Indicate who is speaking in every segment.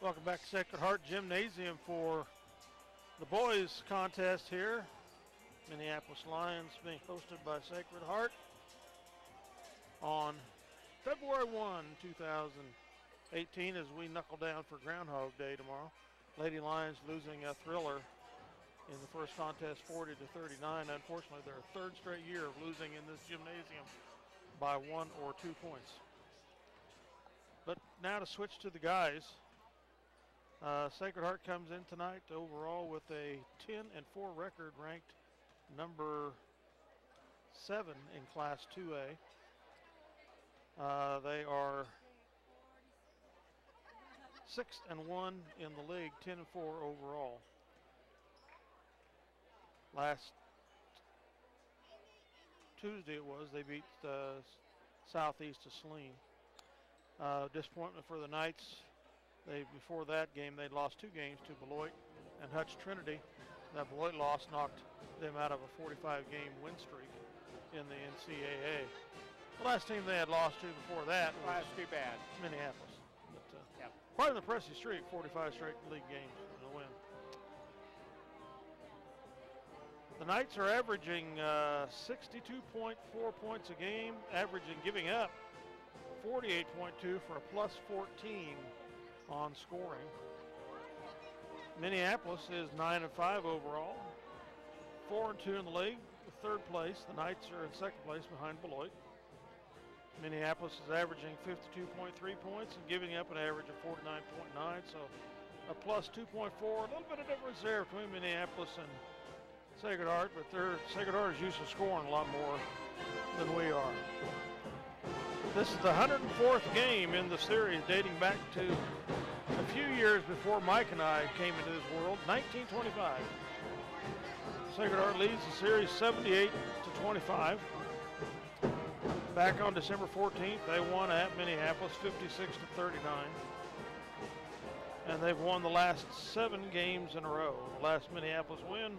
Speaker 1: Welcome back to Sacred Heart Gymnasium for the boys contest here. Minneapolis Lions being hosted by Sacred Heart on February 1, 2018 as we knuckle down for Groundhog Day tomorrow. Lady Lions losing a thriller in the first contest 40-39. Unfortunately, their third straight year of losing in this gymnasium by 1 or 2 points. But now to switch to the guys. Sacred Heart comes in tonight overall with a 10-4 record, ranked number 7 in Class 2A. They are 6-1 in the league, 10-4 overall. Last Tuesday it was, they beat Southeast of Saline. Disappointment for the Knights. Before that game, they'd lost 2 games to Beloit and Hutch Trinity. That Beloit loss knocked them out of a 45-game win streak in the NCAA. The last team they had lost to before that was
Speaker 2: too bad.
Speaker 1: Minneapolis. But, quite an impressive streak, 45 straight league games to win. The Knights are averaging 62.4 points a game, giving up 48.2 for a plus 14 on scoring. Minneapolis is 9-5 overall, 4-2 in the league, third place. The Knights are in second place behind Beloit. Minneapolis is averaging 52.3 points and giving up an average of 49.9, so a plus 2.4. A little bit of difference there between Minneapolis and Sacred Heart, but Sacred Heart is used to scoring a lot more than we are. This is the 104th game in the series, dating back to a few years before Mike and I came into this world, 1925. Sacred Heart leads the series 78-25. Back on December 14th, they won at Minneapolis 56-39. And they've won the last 7 games in a row. The last Minneapolis win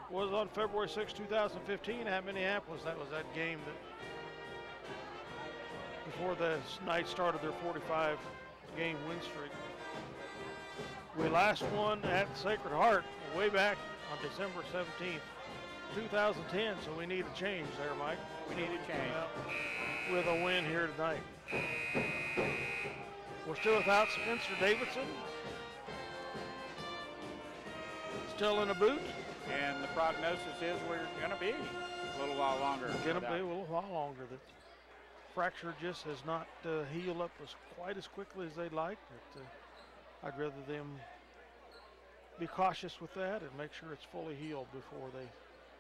Speaker 1: was on February 6, 2015 at Minneapolis. That was that game that before the Knights started their 45-game win streak. We last won at Sacred Heart way back on December 17th, 2010, so we need a change there, Mike.
Speaker 2: We need a change.
Speaker 1: With a win here tonight. We're still without Spencer Davidson. Still in a boot.
Speaker 2: And the prognosis is we're going to be a little while longer.
Speaker 1: Going to be a little while longer. The fracture just has not healed up quite as quickly as they'd like. But, I'd rather them be cautious with that and make sure it's fully healed before they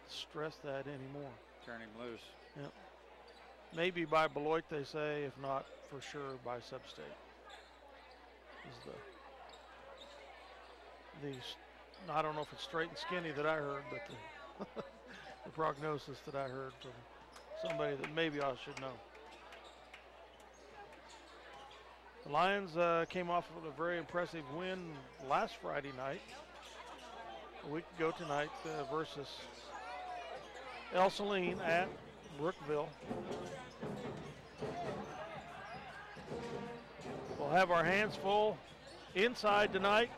Speaker 1: stress that anymore.
Speaker 2: Turn him loose.
Speaker 1: Yep. Maybe by Beloit, they say, if not for sure by Substate. Is I don't know if it's straight and skinny that I heard, but the prognosis that I heard from somebody that maybe I should know. The Lions came off with a very impressive win last Friday night, a week ago tonight, versus El Saline at Brookville. We'll have our hands full inside tonight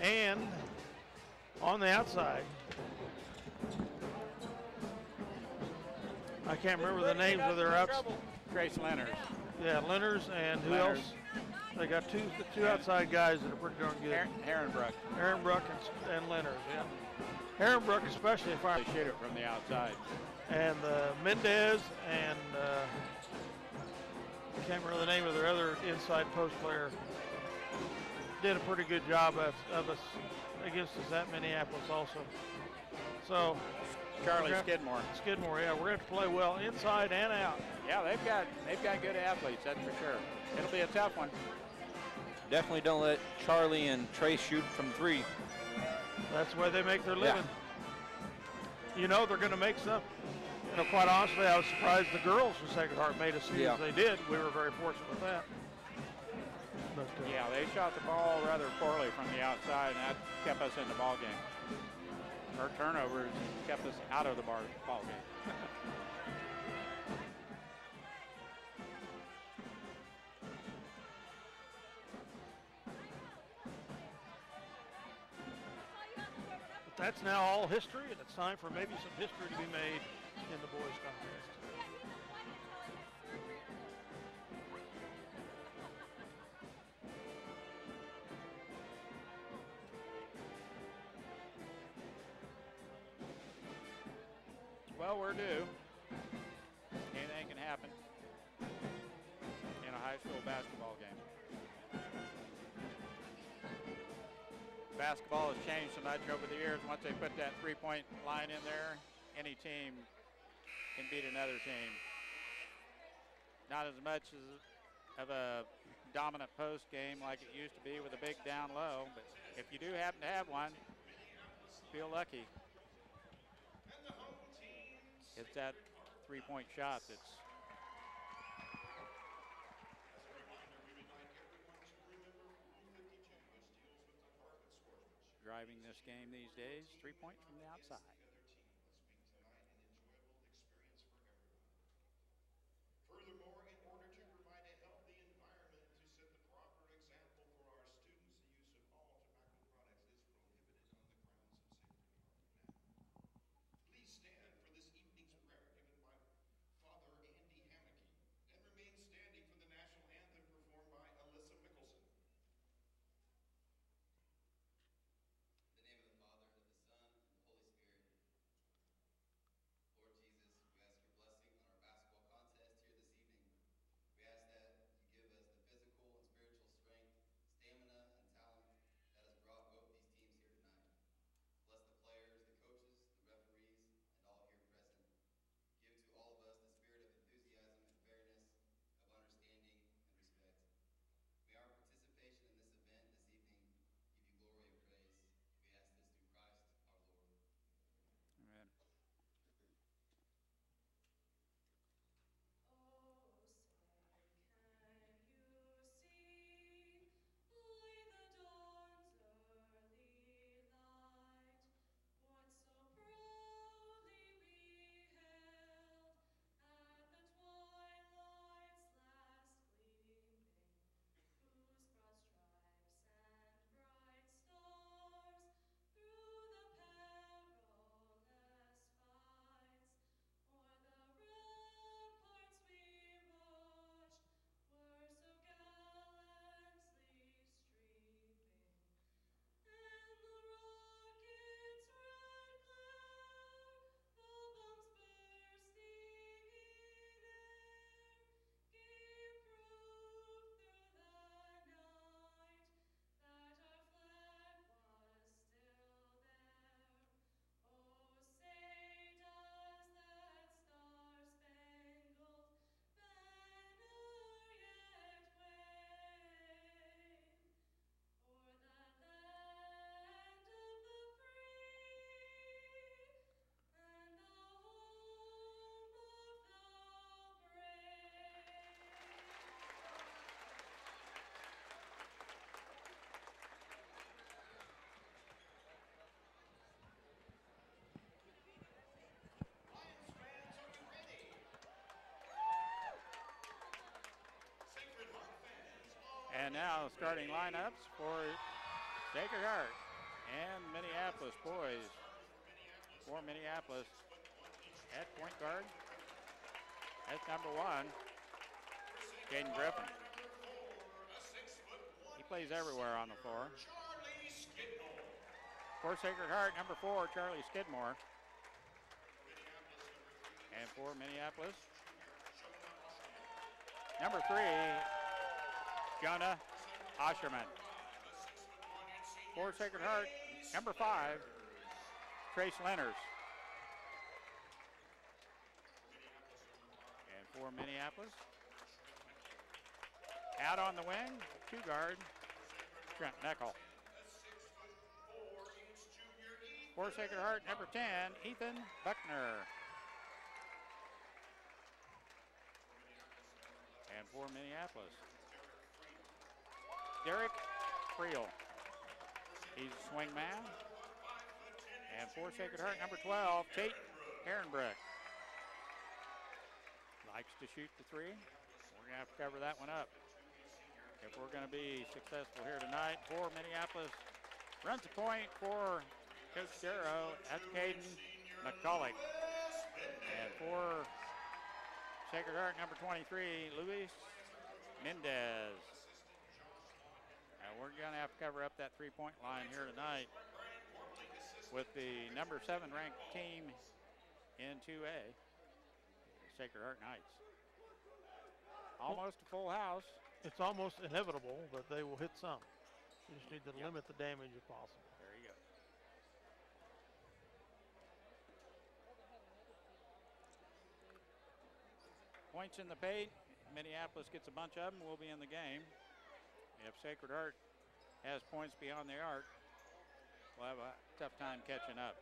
Speaker 1: and on the outside. I can't remember the names of their outs.
Speaker 2: Trace Leonard.
Speaker 1: Yeah, Leonard's and who else? They got two outside guys that are pretty darn good.
Speaker 2: Herrenbrook.
Speaker 1: Herrenbrook and Leonard, yeah. Herrenbrook especially if I
Speaker 2: shoot it from the outside.
Speaker 1: And Mendez and I can't remember the name of their other inside post player. Did a pretty good job of us against us at Minneapolis also. So
Speaker 2: Charlie Skidmore.
Speaker 1: Skidmore, yeah, we're going to have to play well inside and out.
Speaker 2: Yeah, they've got good athletes, that's for sure. It'll be a tough one.
Speaker 3: Definitely don't let Charlie and Trace shoot from 3.
Speaker 1: That's the way they make their living. Yeah. You know they're going to make some. You know, quite honestly, I was surprised the girls from Sacred Heart made as soon as they did. We were very fortunate with that. But,
Speaker 2: yeah, they shot the ball rather poorly from the outside, and that kept us in the ball game. Our turnovers kept us out of the ball game.
Speaker 1: that's now all history, and it's time for maybe some history to be made in the boys contest.
Speaker 2: Well, we're due. Anything can happen in a high school basketball game. Basketball has changed so much over the years. Once they put that three-point line in there, any team can beat another team. Not as much of a dominant post game like it used to be with a big down low, but if you do happen to have one, feel lucky. It's that three-point shot that's driving this game these days. 3 points from the outside.
Speaker 4: Furthermore, in order to provide a healthy environment and to set the proper example for our students, the use of all tobacco products is prohibited on the grounds of Sacred Heart. Now, please stand for this evening's prayer given by Father Andy Hammocky, and remain standing for the national anthem performed by Alyssa Mickelson.
Speaker 5: In the name of the Father, and of the Son, and the Holy Spirit. Lord Jesus, we ask your blessing on our basketball contest here this evening. We ask that you give us the physical and spiritual strength, stamina, and talent that has brought both these teams here tonight. Bless the players, the coaches, the referees, and all here present. Give to all of us the spirit of enthusiasm and fairness, of understanding and respect. May our participation in this event this evening give you glory and praise. We ask this through Christ our Lord.
Speaker 2: Amen.
Speaker 6: Oh, say, can you see by the dawn's early light what so proudly we hailed at the twilight's last gleaming, whose broad stripes and bright stars through the perilous fights o'er the ramparts we watched were so gallantly streaming, and the rocket's red glare, the bombs bursting in air, gave proof through the night that our flag was still there. Oh, say does that star-spangled banner yet wave o'er the land of the free and the home of the brave?
Speaker 4: Lions fans, are you ready? Sacred Heart fans,
Speaker 2: And now starting lineups for Sacred Heart and Minneapolis boys. For Minneapolis at point guard, that's number 1, Caden Griffin. He plays everywhere on the floor.
Speaker 4: Charlie Skidmore.
Speaker 2: For Sacred Heart, number 4, Charlie Skidmore. And for Minneapolis, number 3, Jonah Osherman. For Sacred Heart, number 5, Trace Lenners. And for Minneapolis, out on the wing, 2 guard, Trent Neckel. For Sacred Heart, number 10, Ethan Buckner. And for Minneapolis, Derek Friel. He's a swing man. And for Sacred Heart, number 12, Tate Herrenbrook. Likes to shoot the 3. We're going to have to cover that one up if we're going to be successful here tonight. For Minneapolis, runs the point for Coach Darrow. That's Caden McCulloch. And for Sacred Heart, number 23, Luis Mendez. We're going to have to cover up that three-point line here tonight with the number 7 ranked team in 2A, Sacred Heart Knights. Almost a full house.
Speaker 1: It's almost inevitable that they will hit some. You just need to limit the damage if possible.
Speaker 2: There you go. Points in the paint. Minneapolis gets a bunch of them. We'll be in the game. If Sacred Heart has points beyond the arc, we'll have a tough time catching up.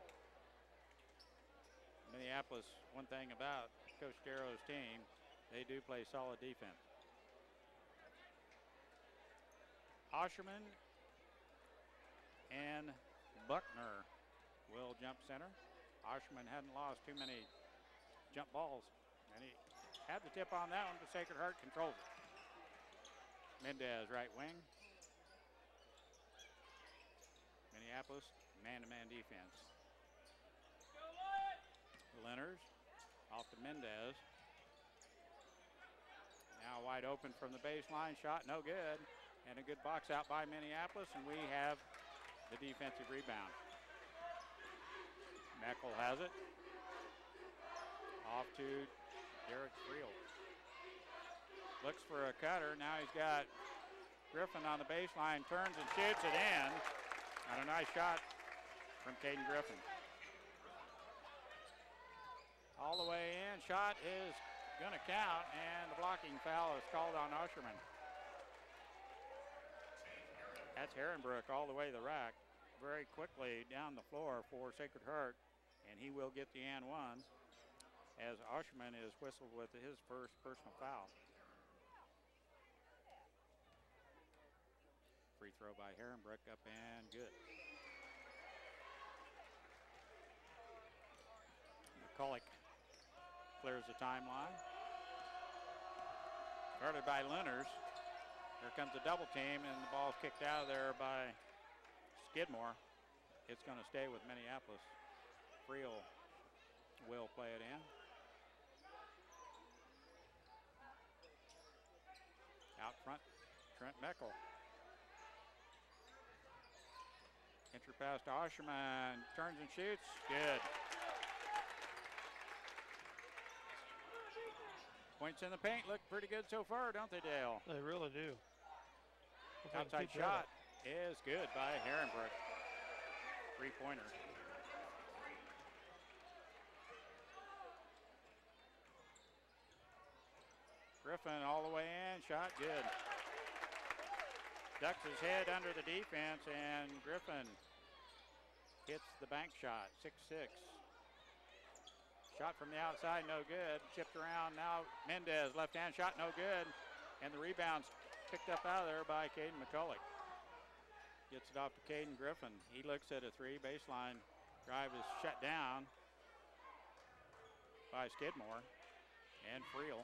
Speaker 2: Minneapolis, one thing about Coach Darrow's team, they do play solid defense. Osherman and Buckner will jump center. Osherman hadn't lost too many jump balls, and he had the tip on that one, but Sacred Heart controls it. Mendez, right wing. Minneapolis, man-to-man defense. Lenners off to Mendez. Now wide open from the baseline, shot no good. And a good box out by Minneapolis, and we have the defensive rebound. Meckel has it. Off to Derek Friel. Looks for a cutter. Now he's got Griffin on the baseline, turns and shoots it in. And a nice shot from Caden Griffin. All the way in. Shot is going to count, and the blocking foul is called on Osherman. That's Herrenbrook all the way to the rack. Very quickly down the floor for Sacred Heart, and he will get the and one as Osherman is whistled with his first personal foul. Free throw by Herrenbrook, up and good. McCulloch clears the timeline. Guarded by Lenners. Here comes a double team, and the ball's kicked out of there by Skidmore. It's going to stay with Minneapolis. Friel will play it in. Out front, Trent Meckel. Entry pass to Osherman, turns and shoots, good. Points in the paint look pretty good so far, don't they, Dale?
Speaker 1: They really do.
Speaker 2: Outside shot is good by Herrenbrook. Three-pointer. Griffin all the way in, shot good. Ducks his head under the defense, and Griffin hits the bank shot, 6-6. Shot from the outside, no good. Chipped around, now Mendez, left-hand shot, no good. And the rebound's picked up out of there by Caden McCulloch. Gets it off to Caden Griffin. He looks at a three, baseline drive is shut down by Skidmore. And Friel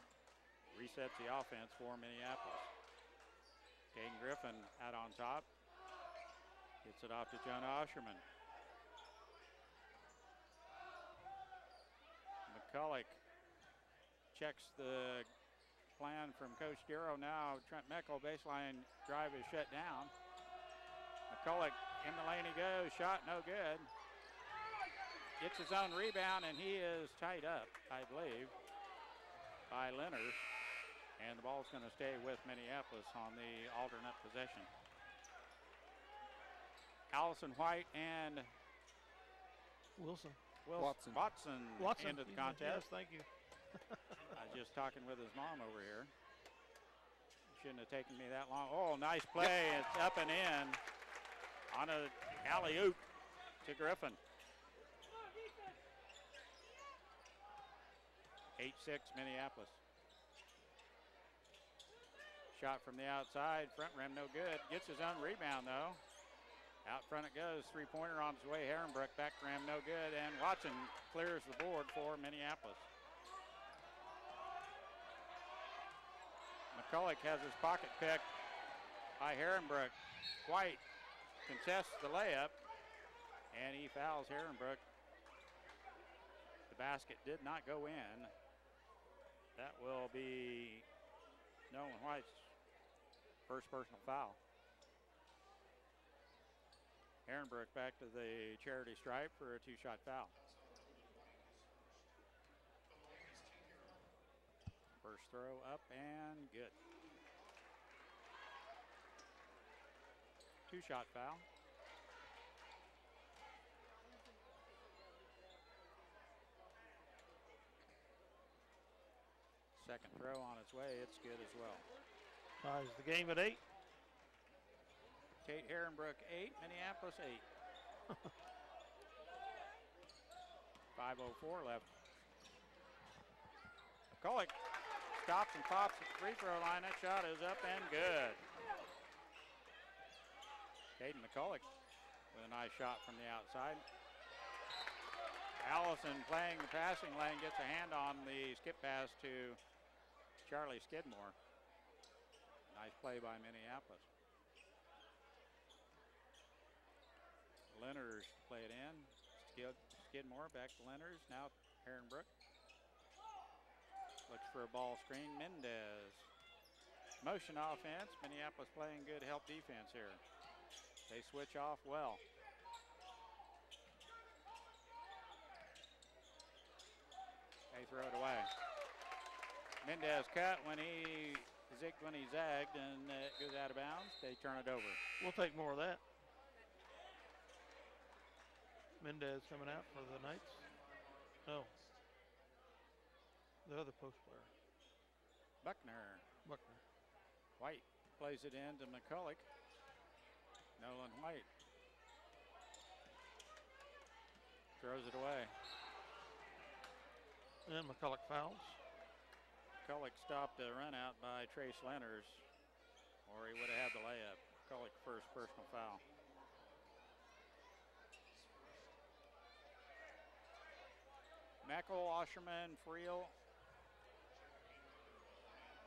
Speaker 2: resets the offense for Minneapolis. Caden Griffin out on top. Gets it off to Jonah Osherman. McCulloch checks the plan from Coach Darrow. Now Trent Meckel, baseline drive is shut down. McCulloch in the lane he goes, shot no good. Gets his own rebound, and he is tied up, I believe, by Lenners. And the ball's going to stay with Minneapolis on the alternate possession. Allison White and Watson into the contest.
Speaker 1: Yes, thank you.
Speaker 2: I was just talking with his mom over here. Shouldn't have taken me that long. Oh, nice play. It's up and in on a alley-oop to Griffin. 8-6 Minneapolis. Shot from the outside, front rim no good. Gets his own rebound though. Out front it goes, three-pointer on his way. Herrenbrook, back rim no good, and Watson clears the board for Minneapolis. McCulloch has his pocket picked by Herrenbrook. White contests the layup, And he fouls Herrenbrook. The basket did not go in. That will be Nolan White's first personal foul. Herrenbrook back to the charity stripe for a 2-shot foul. First throw up and good. 2-shot foul. Second throw on its way, it's good as well.
Speaker 1: Ties the game at 8.
Speaker 2: Tate Herrenbrook 8, Minneapolis 8. 5:04 left. McCulloch stops and pops at the free throw line. That shot is up and good. Caden McCulloch with a nice shot from the outside. Allison playing the passing lane, gets a hand on the skip pass to Charlie Skidmore. Nice play by Minneapolis. Lenners play it in. Skidmore back to Lenners. Now Herrenbrook. Looks for a ball screen. Mendez. Motion offense. Minneapolis playing good help defense here. They switch off well. They throw it away. Mendez cut when he zigged when he zagged, and it goes out of bounds. They turn it over.
Speaker 1: We'll take more of that. Mendez coming out for the Knights. No. The other post player.
Speaker 2: Buckner. White plays it in to McCulloch. Nolan White throws it away.
Speaker 1: And McCulloch fouls.
Speaker 2: McCulloch stopped a run out by Trace Lenners, or he would have had the layup. McCulloch first personal foul. Meckel, Osherman, Friel,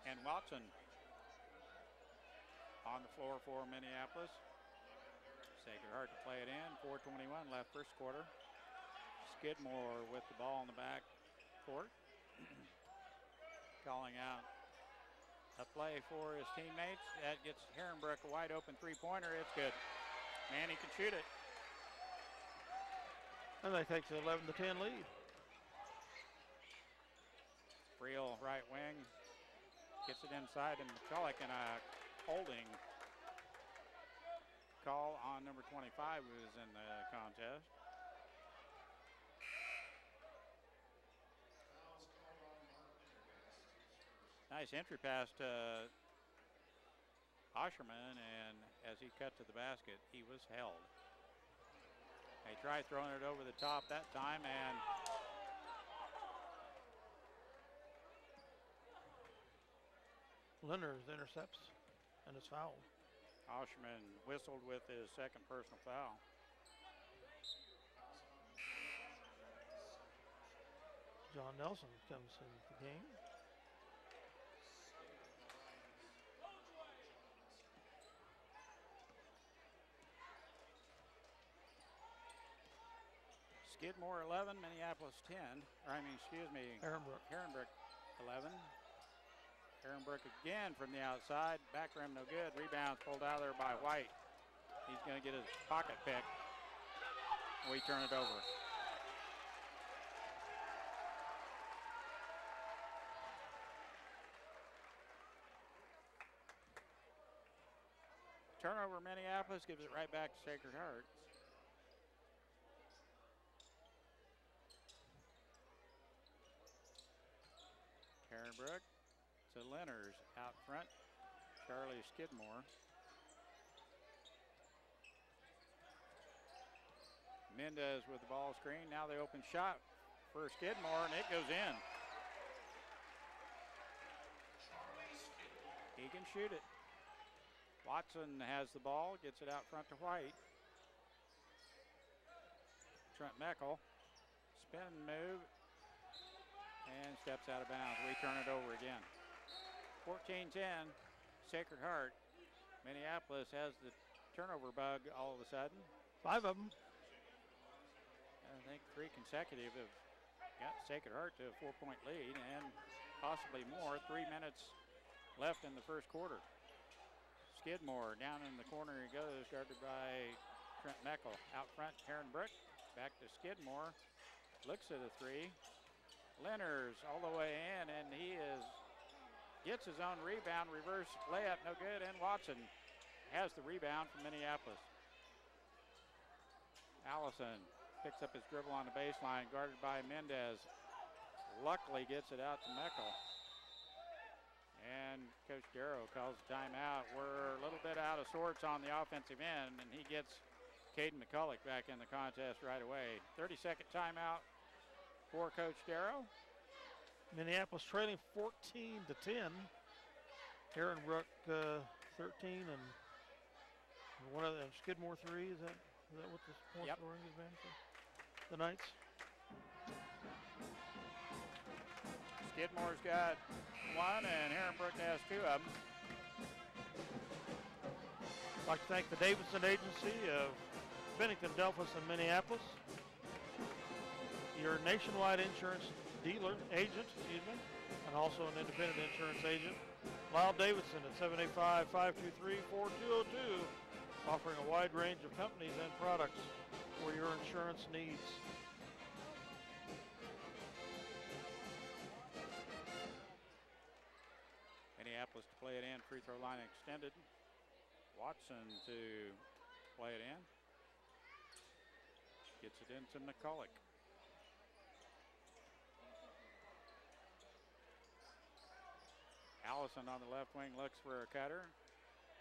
Speaker 2: and Watson on the floor for Minneapolis. Sacred Heart to play it in. 4:21 left first quarter. Skidmore with the ball in the back court. Calling out a play for his teammates. That gets Herrenbrook a wide open three-pointer. It's good. And he can shoot it.
Speaker 1: And they take the 11-10 lead.
Speaker 2: Friel right wing. Gets it inside, and McCulloch in a holding call on number 25, who is in the contest. Nice entry pass to Osherman, and as he cut to the basket, he was held. They tried throwing it over the top that time, and
Speaker 1: Lenners intercepts and is fouled.
Speaker 2: Osherman whistled with his second personal foul.
Speaker 1: John Nelson comes into the game.
Speaker 2: Skidmore 11, Minneapolis 10.
Speaker 1: Herrenbrook.
Speaker 2: Herrenbrook 11. Herrenbrook again from the outside. Back rim no good. Rebounds pulled out of there by White. He's going to get his pocket pick. We turn it over. Turnover Minneapolis, gives it right back to Sacred Heart. Herrenbrook to Lenners out front. Charlie Skidmore. Mendez with the ball screen. Now the open shot for Skidmore, and it goes in. He can shoot it. Watson has the ball, gets it out front to White. Trent Meckel, spin move, and steps out of bounds. We turn it over again. 14-10, Sacred Heart. Minneapolis has the turnover bug all of a sudden.
Speaker 1: 5 of them.
Speaker 2: think 3 consecutive have got Sacred Heart to a 4-point lead and possibly more. 3 minutes left in the first quarter. Skidmore down in the corner he goes, guarded by Trent Meckel. Out front, Herrenbrook. Back to Skidmore. Looks at a 3. Lenners all the way in, and he gets his own rebound. Reverse layup, no good, and Watson has the rebound from Minneapolis. Allison picks up his dribble on the baseline, guarded by Mendez. Luckily gets it out to Meckel. And Coach Darrow calls a timeout. We're a little bit out of sorts on the offensive end, and he gets Caden McCulloch back in the contest right away. 30-second timeout for Coach Darrow.
Speaker 1: Minneapolis trailing 14-10. Herrenbrook 13 and one of them Skidmore 3. Is that what the point scoring has been for the Knights?
Speaker 2: Skidmore's got 1 and Herrenbrook has 2 of them.
Speaker 1: I'd like to thank the Davidson Agency of Bennington, Delphos, and Minneapolis. Your nationwide insurance dealer, agent, and also an independent insurance agent. Lyle Davidson at 785-523-4202, offering a wide range of companies and products for your insurance needs.
Speaker 2: Minneapolis to play it in, free throw line extended. Watson to play it in. Gets it into McCulloch. Allison on the left wing looks for a cutter.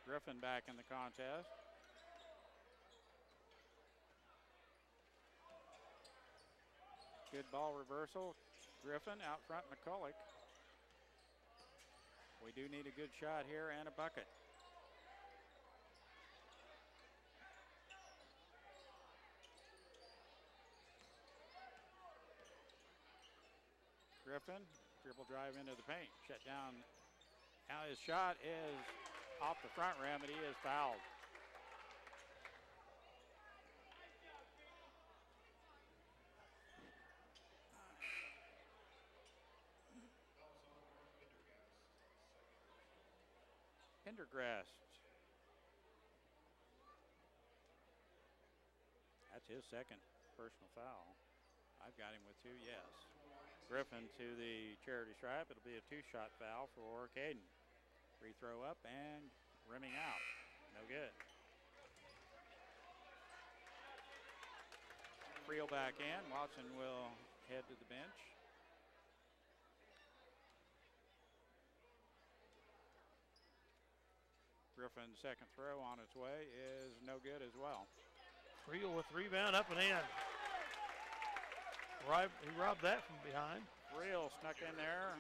Speaker 2: Griffin back in the contest. Good ball reversal. Griffin out front, McCulloch. We do need a good shot here and a bucket. Griffin, dribble drive into the paint, shut down. Now his shot is off the front rim, and he is fouled. Pendergrast. That's his second personal foul. I've got him with 2, yes. Griffin to the charity stripe. It'll be a 2-shot foul for Caden. Free throw up and rimming out. No good. Creel back in. Watson will head to the bench. Griffin's second throw on its way is no good as well.
Speaker 1: Creel with rebound up and in. He robbed that from behind.
Speaker 2: Creel snuck in there.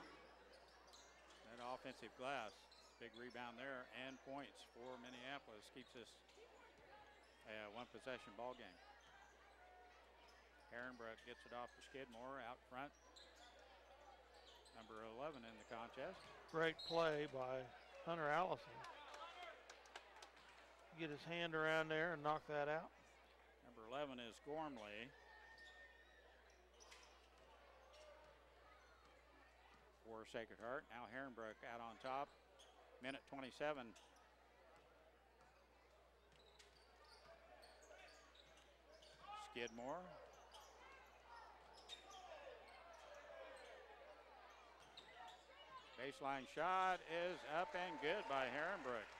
Speaker 2: That offensive glass. Big rebound there and points for Minneapolis. Keeps this a 1-possession ball game. Herrenbrook gets it off to Skidmore out front. Number 11 in the contest.
Speaker 1: Great play by Hunter Allison. Get his hand around there and knock that out.
Speaker 2: Number 11 is Gormley. For Sacred Heart. Now Herrenbrook out on top. Minute 27. Skidmore. Baseline shot is up and good by Herrenbrook.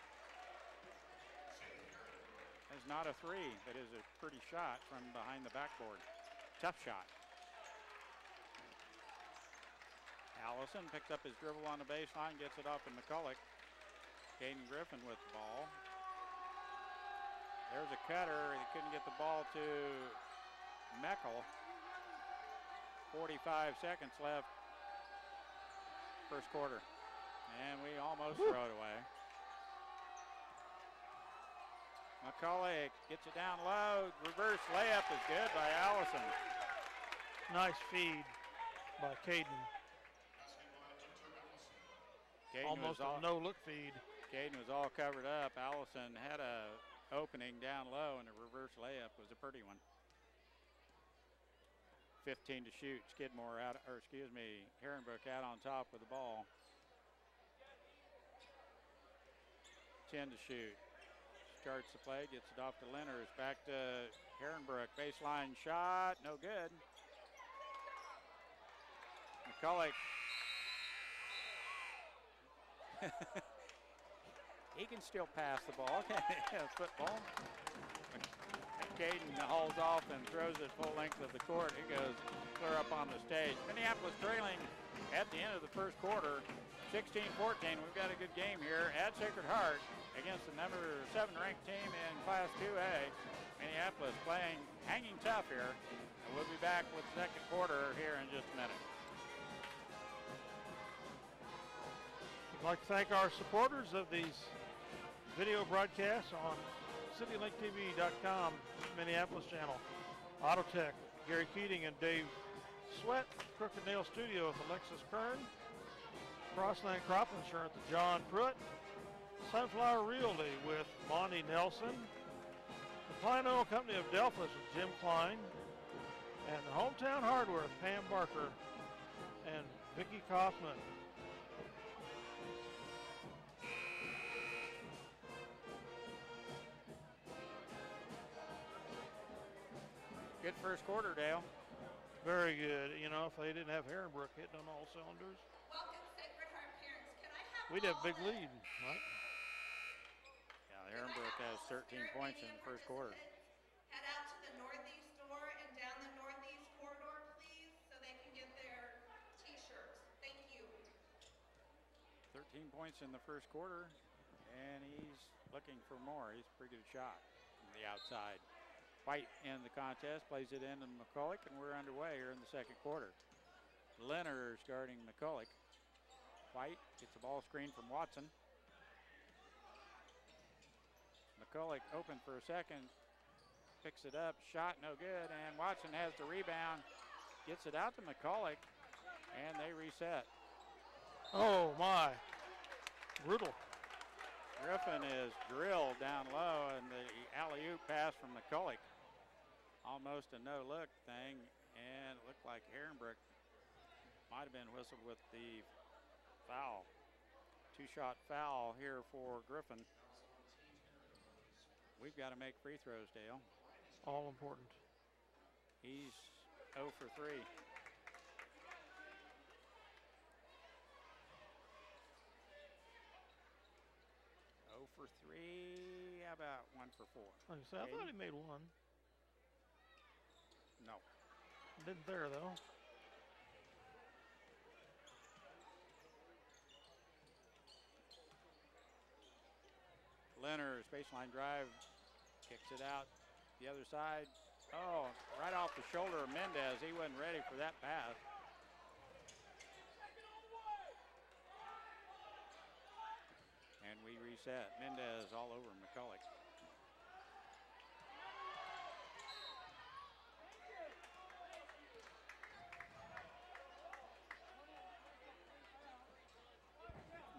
Speaker 2: It's not a 3, but is a pretty shot from behind the backboard. Tough shot. Allison picks up his dribble on the baseline, gets it off to McCulloch. Caden Griffin with the ball. There's a cutter. He couldn't get the ball to Meckel. 45 seconds left. First quarter. And we almost throw it away. McCulloch gets it down low. Reverse layup is good by Allison.
Speaker 1: Nice feed by Caden. Almost a no-look feed.
Speaker 2: Caden was all covered up. Allison had a opening down low, and a reverse layup was a pretty one. 15 to shoot. Skidmore out, or excuse me, Herrenbrook out on top with the ball. 10 to shoot. Starts the play, gets it off to Lenners. Back to Herrenbrook. Baseline shot, no good. McCulloch. He can still pass the ball. Football. Caden hauls off and throws it full length of the court. It goes clear up on the stage. Minneapolis trailing at the end of the first quarter, 16-14. We've got a good game here at Sacred Heart against the number 7 ranked team in Class 2A. Minneapolis playing, hanging tough here. And we'll be back with the second quarter here in just a minute.
Speaker 1: I'd like to thank our supporters of these video broadcasts on CityLinkTV.com Minneapolis channel. Autotech, Gary Keating and Dave Sweat. Crooked Nail Studio with Alexis Kern. Crossland Crop Insurance with John Pruitt. Sunflower Realty with Monty Nelson. The Klein Oil Company of Delphus with Jim Klein. And the Hometown Hardware with Pam Barker and Vicki Kaufman.
Speaker 2: Good first quarter, Dale.
Speaker 1: Very good. You know, if they didn't have Herrenbrook hitting on all cylinders,
Speaker 6: Welcome, Sacred Heart parents. Can I have
Speaker 1: we'd have a
Speaker 6: all
Speaker 1: big
Speaker 6: the-
Speaker 1: lead, right?
Speaker 2: Yeah, Herrenbrook has 13 points in the first quarter.
Speaker 6: Head out to the northeast door and down the northeast corridor, please, so they can get their t-shirts. Thank you.
Speaker 2: 13 points in the first quarter, and he's looking for more. He's a pretty good shot from the outside. White in the contest, plays it into McCulloch, and we're underway here in the second quarter. Lenners guarding McCulloch. White gets the ball screen from Watson. McCulloch open for a second, picks it up, shot no good, and Watson has the rebound, gets it out to McCulloch, and they reset.
Speaker 1: Oh my, brutal.
Speaker 2: Griffin is drilled down low, and the alley-oop pass from McCulloch. Almost a no-look thing, and it looked like Herrenbrook might have been whistled with the foul. Two-shot foul here for Griffin. We've got to make free throws, Dale.
Speaker 1: All important.
Speaker 2: He's 0 for 3. For 3, how about 1 for 4?
Speaker 1: Like I said, I thought he made one.
Speaker 2: No.
Speaker 1: Didn't there, though.
Speaker 2: Lenners, baseline drive, kicks it out the other side. Oh, right off the shoulder of Mendez. He wasn't ready for that pass. And we reset. Mendez all over McCulloch.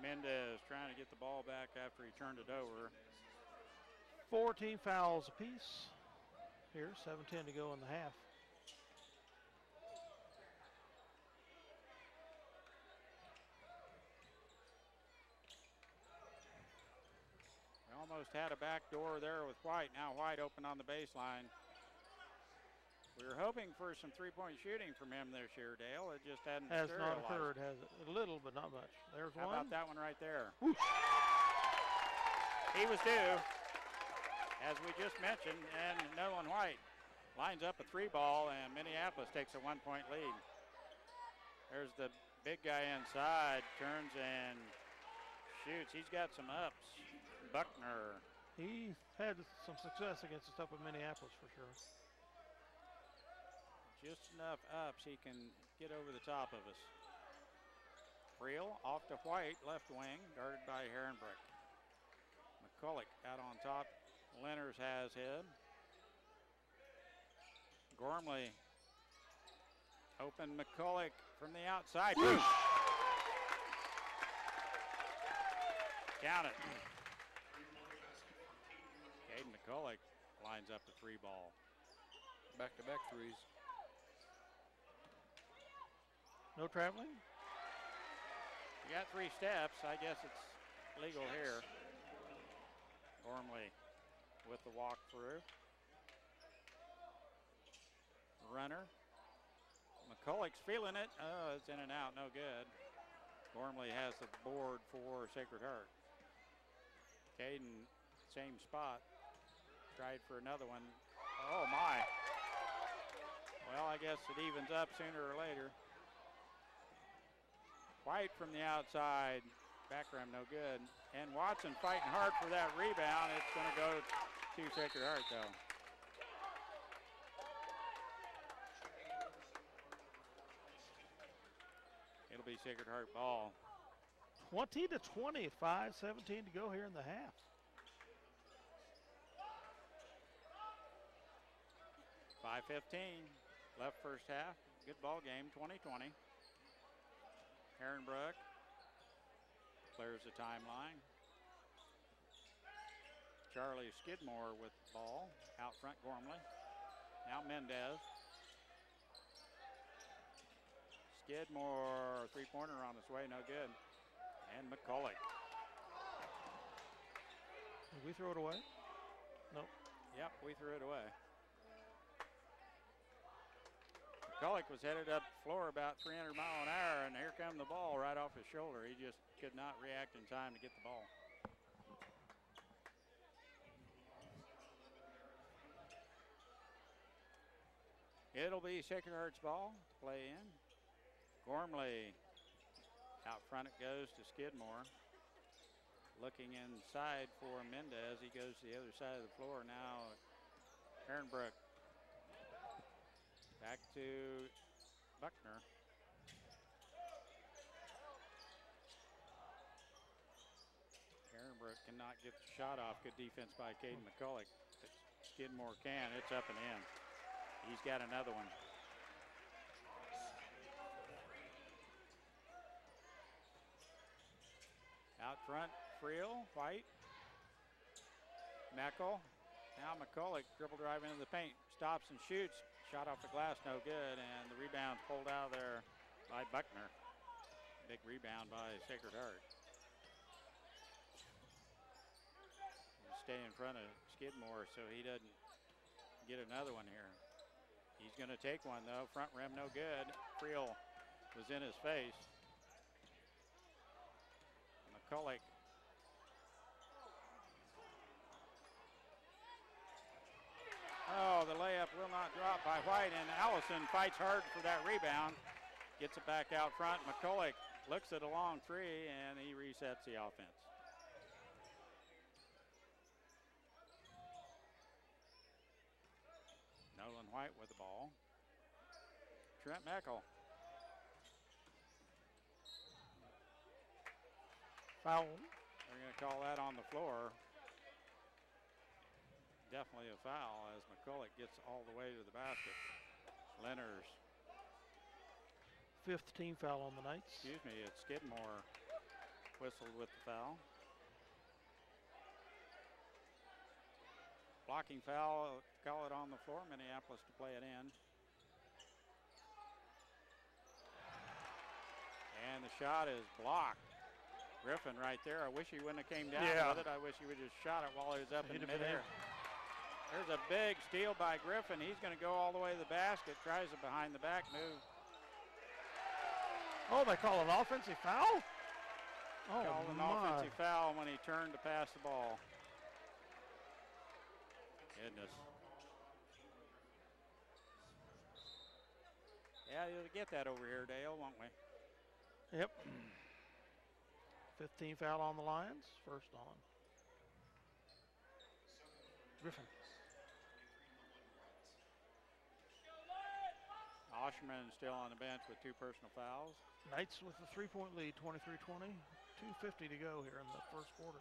Speaker 2: Mendez trying to get the ball back after he turned it over.
Speaker 1: 14 fouls apiece. Here, 7:10 to go in the half.
Speaker 2: We almost had a back door there with White. Now White open on the baseline. We were hoping for some three-point shooting from him this year, Dale. It just hadn't
Speaker 1: Has not
Speaker 2: materialized.
Speaker 1: occurred, has it? A little, but not much. There's
Speaker 2: How
Speaker 1: one.
Speaker 2: about that one right there?
Speaker 1: Whoosh.
Speaker 2: He was due, as we just mentioned, and Nolan White lines up a 3-ball, and Minneapolis takes a 1-point lead. There's the big guy inside, turns and shoots. He's got some ups. Buckner.
Speaker 1: He had some success against the stuff of Minneapolis for sure.
Speaker 2: Just enough ups he can get over the top of us. Friel off to White, left wing, guarded by Herrenbrook. McCulloch out on top. Lenners has him. Gormley. Open McCulloch from the outside. Boom! Count it. Caden McCulloch lines up the 3-ball.
Speaker 3: Back-to-back threes.
Speaker 1: No traveling?
Speaker 2: You got 3 steps. I guess it's legal here. Gormley with the walk through. Runner. McCulloch's feeling it. Oh, it's in and out. No good. Gormley has the board for Sacred Heart. Caden, same spot. Tried for another one. Oh, my. Well, I guess it evens up sooner or later. White from the outside. Back rim, no good. And Watson fighting hard for that rebound. It's going to go to Sacred Heart, though. It'll be Sacred Heart ball.
Speaker 1: 20-20, 5:17 to go here in the half.
Speaker 2: .5:15 left first half. Good ball game, 20-20. Herrenbrook clears the timeline. Charlie Skidmore with the ball. Out front, Gormley. Now Mendez. Skidmore, three-pointer on its way, no good. And McCulloch.
Speaker 1: Did we throw it away? Nope.
Speaker 2: Yep, we threw it away. McCulloch was headed up the floor about 300 mile an hour, and here come the ball right off his shoulder. He just could not react in time to get the ball. It'll be Sacred Heart's ball to play in. Gormley, out front it goes to Skidmore. Looking inside for Mendez. He goes to the other side of the floor now. Herrenbrook. Back to Buckner. Herrenbrook cannot get the shot off. Good defense by Caden McCulloch. Skidmore can. It's up and in. He's got another one. Out front, Friel, White, Meckel. Now McCulloch dribble drive into the paint, stops and shoots. Shot off the glass, no good, and the rebound's pulled out of there by Buckner. Big rebound by Sacred Heart. Stay in front of Skidmore so he doesn't get another one here. He's going to take one, though. Front rim, no good. Friel was in his face. McCulloch. Oh, the layup will not drop by White, and Allison fights hard for that rebound. Gets it back out front. McCulloch looks at a long three, and he resets the offense. Nolan White with the ball. Trent Meckel.
Speaker 1: Foul.
Speaker 2: They're going to call that on the floor. Definitely a foul as McCulloch gets all the way to the basket. Lenners.
Speaker 1: 5th team foul on the Knights.
Speaker 2: Excuse me, it's Skidmore whistled with the foul. Blocking foul, call it on the floor. Minneapolis to play it in. And the shot is blocked. Griffin right there. I wish he wouldn't have came down with it. I wish he would have just shot it while he was up in midair. There's a big steal by Griffin. He's going to go all the way to the basket. Tries a behind the back move.
Speaker 1: Oh, they call an offensive foul? Oh,
Speaker 2: called an offensive foul when he turned to pass the ball. Goodness. Yeah, you'll get that over here, Dale, won't we?
Speaker 1: Yep. 15 foul on the Lions. First on Griffin.
Speaker 2: Osherman still on the bench with 2 personal fouls.
Speaker 1: Knights with the 3-point lead, 23-20. 2:50 to go here in the first quarter.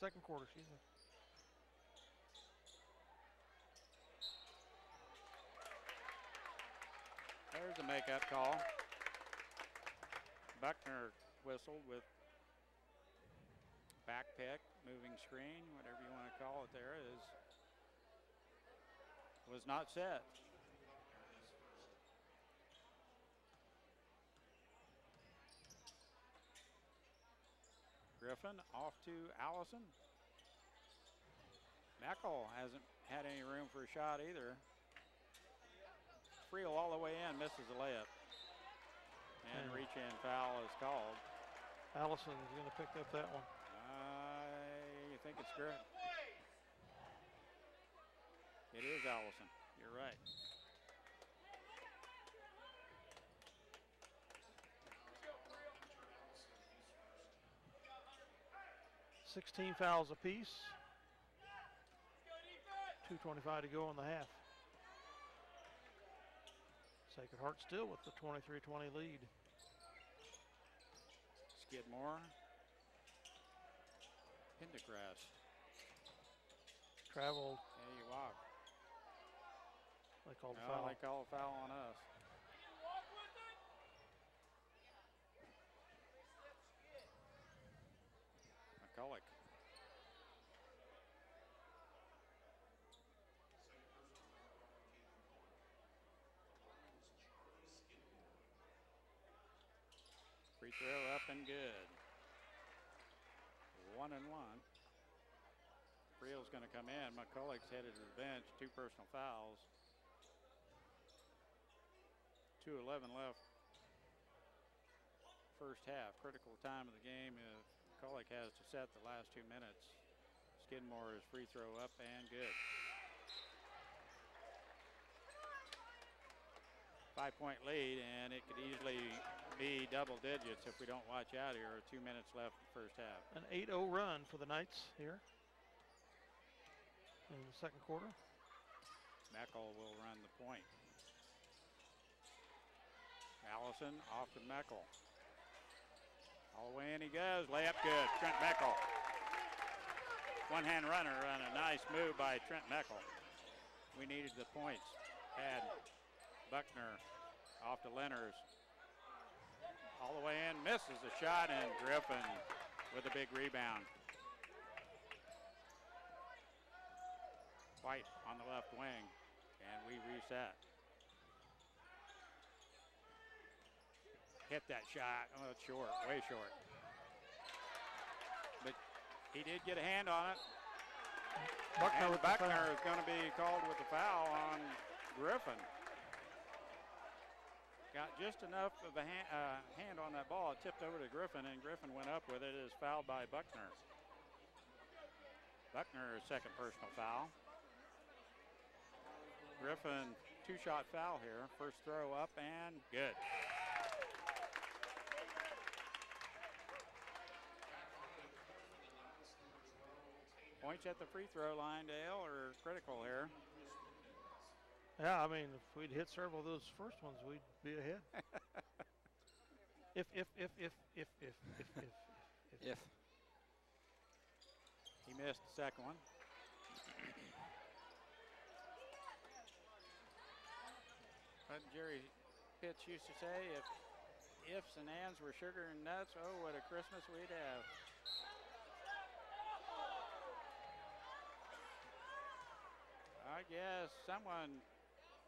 Speaker 1: Second quarter, excuse me.
Speaker 2: There's a makeup call. Buckner whistled with back pick, moving screen, whatever you want to call it there, was not set. Griffin off to Allison. Meckel hasn't had any room for a shot either. Friel all the way in, misses the layup. And reach in foul is called.
Speaker 1: Allison's going to pick up that one.
Speaker 2: I think it's Griffin. It is Allison. You're right.
Speaker 1: 16 fouls apiece. 2:25 to go in the half. Sacred Heart still with the 23-20 lead.
Speaker 2: Skidmore. Pendergrass.
Speaker 1: Traveled.
Speaker 2: Yeah, you walk.
Speaker 1: They called a
Speaker 2: No,
Speaker 1: foul.
Speaker 2: they call a foul on us. McCulloch. Free throw up and good. 1-1. Friel's going to come in. McCulloch's headed to the bench. 2 personal fouls. 2:11 left. First half. Critical time of the game. McCulloch has to set the last 2 minutes. Skidmore is free throw up and good. 5-point lead, and it could easily be double digits if we don't watch out here. 2 minutes left in the first half.
Speaker 1: An 8-0 run for the Knights here in the second quarter.
Speaker 2: Meckel will run the point. Allison off to Meckel. All the way in he goes. Layup good. Trent Meckel. One-hand runner and a nice move by Trent Meckel. We needed the points. Had Buckner off to Lenners. All the way in. Misses the shot, and Griffin with a big rebound. White on the left wing, and we reset. Hit that shot. Oh, it's short, way short. But he did get a hand on it.
Speaker 1: Buckner
Speaker 2: is going to be called with the foul on Griffin. Got just enough of a hand on that ball. It tipped over to Griffin, and Griffin went up with it. It is fouled by Buckner. Buckner's second personal foul. Griffin, 2-shot foul here. First throw up and good. Points at the free throw line, Dale, are critical here.
Speaker 1: Yeah, I mean, if we'd hit several of those first ones, we'd be ahead. If.
Speaker 2: He missed the second one. But Jerry Pitts used to say, if ifs and ands were sugar and nuts, oh, what a Christmas we'd have. I guess someone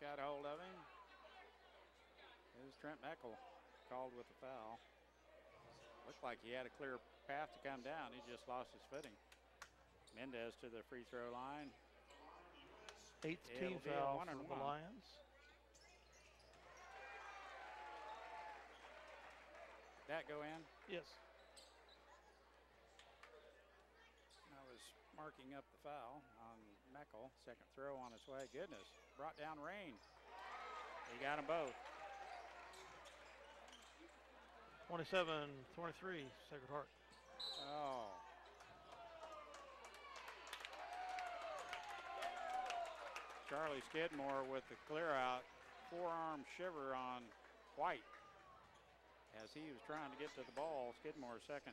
Speaker 2: got a hold of him. It was Trent Meckel called with the foul. Looked like he had a clear path to come down. He just lost his footing. Mendez to the free throw line.
Speaker 1: 8th team foul for the Lions.
Speaker 2: That go in?
Speaker 1: Yes.
Speaker 2: I was marking up the foul on Meckel. Second throw on its way. Goodness, brought down rain. He got them both.
Speaker 1: 27-23, Sacred Heart.
Speaker 2: Oh. Charlie Skidmore with the clear out. Forearm shiver on White. As he was trying to get to the ball, Skidmore's second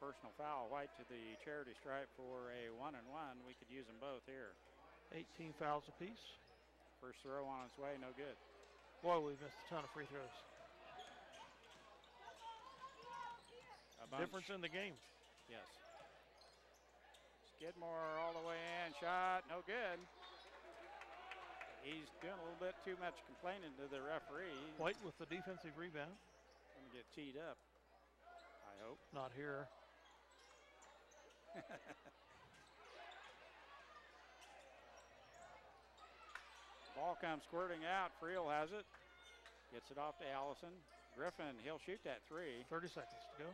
Speaker 2: personal foul. White to the charity stripe for a 1-1. We could use them both here.
Speaker 1: 18 fouls apiece.
Speaker 2: First throw on its way, no good.
Speaker 1: Boy, we missed a ton of free throws. Difference in the game.
Speaker 2: Yes. Skidmore all the way in, shot, no good. He's doing a little bit too much complaining to the referee.
Speaker 1: White with the defensive rebound.
Speaker 2: Gonna get teed up, I hope.
Speaker 1: Not here.
Speaker 2: Ball comes squirting out. Friel has it. Gets it off to Allison. Griffin, he'll shoot that three.
Speaker 1: 30 seconds to go.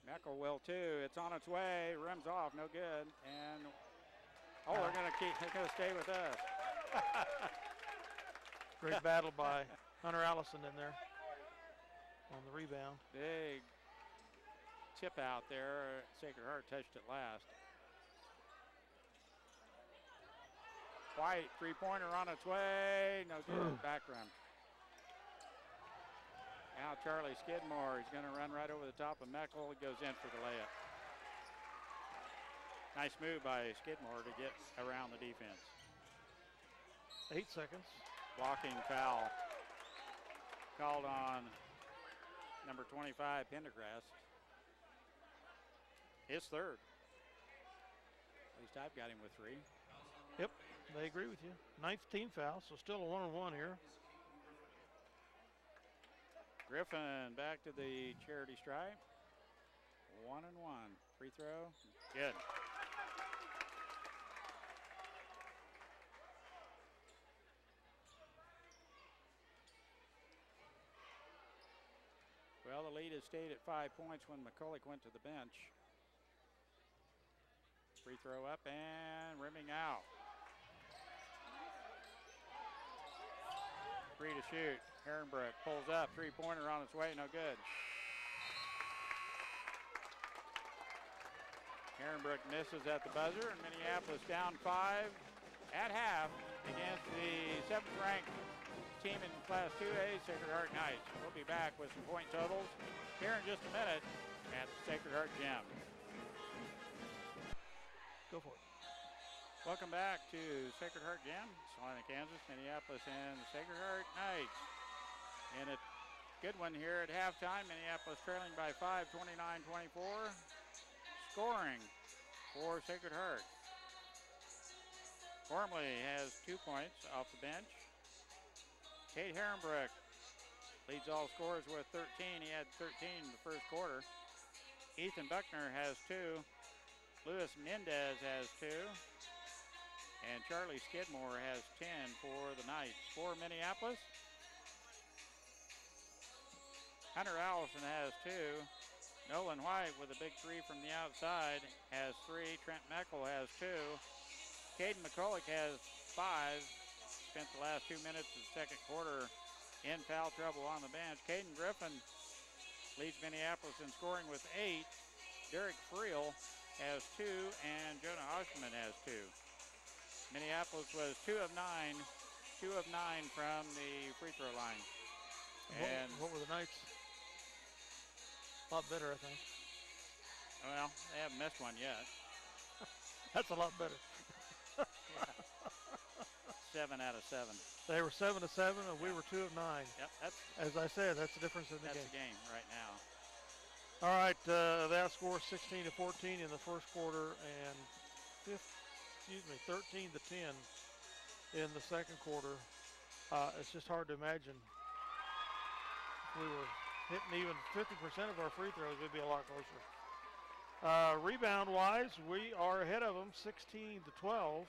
Speaker 2: Meckel will too. It's on its way. Rims off. No good. And they're going to stay with us.
Speaker 1: Great battle by Hunter Allison in there on the rebound.
Speaker 2: Big tip out there. Sacred Heart touched it last. White, three-pointer on its way. No good. Back rim. Now Charlie Skidmore. He's going to run right over the top of Meckel. He goes in for the layup. Nice move by Skidmore to get around the defense.
Speaker 1: 8 seconds.
Speaker 2: Blocking foul called on number 25, Pendergrass. His third. At least I've got him with 3.
Speaker 1: Yep, they agree with you. 9th team foul, so still a 1-on-1 here.
Speaker 2: Griffin back to the charity stripe. 1-1. Free throw. Good. Well, the lead has stayed at 5 points when McCulloch went to the bench. Free throw up and rimming out. Free to shoot. Herrenbrook pulls up. Three-pointer on its way. No good. Herrenbrook misses at the buzzer, and Minneapolis down 5 at half against the 7th-ranked team in Class 2A, Sacred Heart Knights. We'll be back with some point totals here in just a minute at the Sacred Heart Gym.
Speaker 1: Go for it.
Speaker 2: Welcome back to Sacred Heart Gym, Salina, Kansas, Minneapolis, and the Sacred Heart Knights. And a good one here at halftime. Minneapolis trailing by 5, 29-24. Scoring for Sacred Heart. Gormley has 2 points off the bench. Kate Herrenbrook leads all scorers with 13. He had 13 in the first quarter. Ethan Buckner has 2. Luis Mendez has 2. And Charlie Skidmore has 10 for the Knights. For Minneapolis, Hunter Allison has 2. Nolan White with a big 3 from the outside has 3. Trent Meckel has 2. Caden McCulloch has 5. Spent the last 2 minutes of the second quarter in foul trouble on the bench. Caden Griffin leads Minneapolis in scoring with 8. Derek Friel has 2, and Jonah Oshman has 2. Minneapolis was 2 of 9 from the free throw line. And
Speaker 1: what were the Knights? A lot better, I think.
Speaker 2: Well, they haven't missed one yet.
Speaker 1: That's a lot better.
Speaker 2: 7 out of 7.
Speaker 1: They were 7 of 7, and we were 2 of 9.
Speaker 2: Yep, that's
Speaker 1: As I said, that's the difference in the game.
Speaker 2: the game right now.
Speaker 1: All right, that score 16 to 14 in the first quarter, and 13 to 10 in the second quarter. It's just hard to imagine if we were hitting even 50% of our free throws, we'd be a lot closer. Rebound-wise, we are ahead of them, 16 to 12.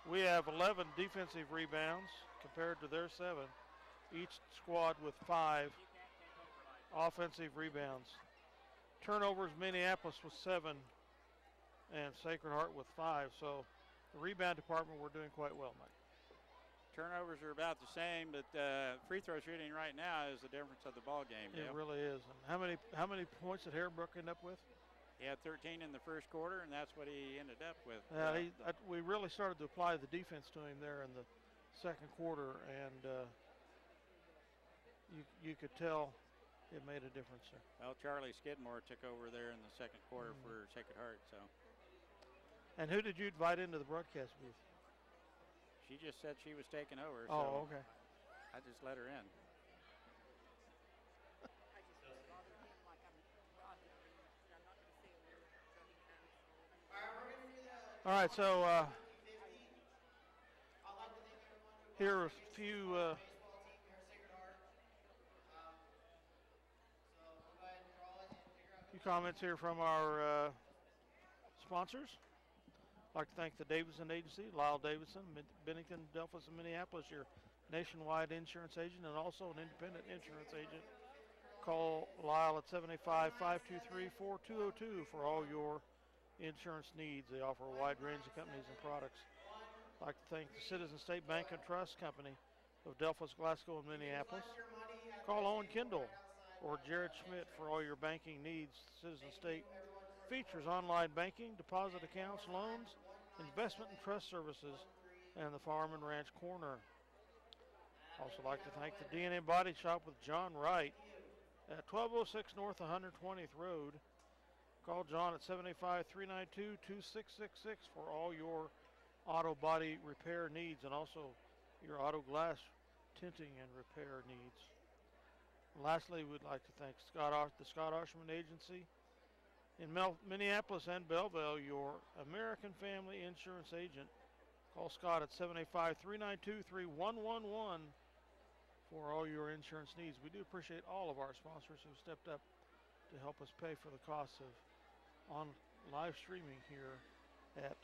Speaker 1: We have 11 defensive rebounds compared to their 7. Each squad with 5 offensive rebounds. Turnovers, Minneapolis with 7 and Sacred Heart with 5. So the rebound department, we're doing quite well, Mike.
Speaker 2: Turnovers are about the same, but free throw shooting right now is the difference of the ball game.
Speaker 1: It really is. And how many points did Herrenbrook end up with?
Speaker 2: He had 13 in the first quarter, and that's what he ended up with.
Speaker 1: We really started to apply the defense to him there in the second quarter, and you could tell it made a difference there.
Speaker 2: Well, Charlie Skidmore took over there in the second quarter for Sacred Heart. So.
Speaker 1: And who did you invite into the broadcast booth?
Speaker 2: She just said she was taking over.
Speaker 1: Oh,
Speaker 2: so
Speaker 1: okay.
Speaker 2: I just let her in.
Speaker 1: All right, so here are a few few comments here from our sponsors. I'd like to thank the Davidson Agency, Lyle Davidson, Bennington, Delphus, and Minneapolis, your nationwide insurance agent and also an independent insurance agent. Call Lyle at 785-523-4202 for all your insurance needs. They offer a wide range of companies and products. I'd like to thank the Citizen State Bank and Trust Company of Delphus, Glasgow, and Minneapolis. Call Owen Kendall or Jared Schmidt for all your banking needs. Citizen State features online banking, deposit accounts, loans, investment and trust services, and the Farm and Ranch Corner. Also like to thank the DNA Body Shop with John Wright at 1206 North 120th Road. Call John at 785-392-2666 for all your auto body repair needs and also your auto glass tinting and repair needs. And lastly, we'd like to thank the Scott Oshman Agency in Minneapolis and Belleville, your American Family Insurance agent. Call Scott at 785-392-3111 for all your insurance needs. We do appreciate all of our sponsors who stepped up to help us pay for the costs of on live streaming here at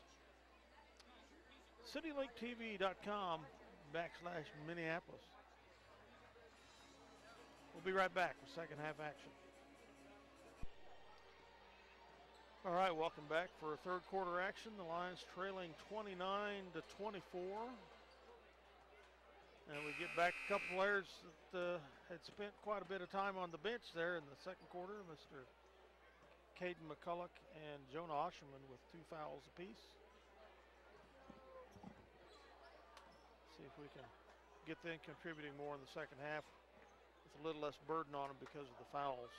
Speaker 1: citylinktv.com/Minneapolis. We'll be right back with second half action. All right, welcome back for third quarter action. The Lions trailing 29-24. And we get back a couple players that had spent quite a bit of time on the bench there in the second quarter. Mr. Caden McCulloch and Jonah Osherman with 2 fouls apiece. See if we can get them contributing more in the second half with a little less burden on them because of the fouls.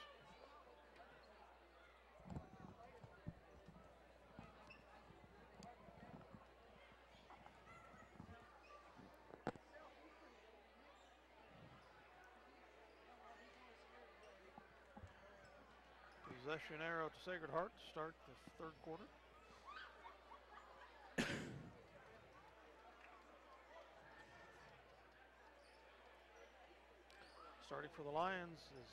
Speaker 1: Possession arrow to Sacred Heart to start the third quarter. Starting for the Lions is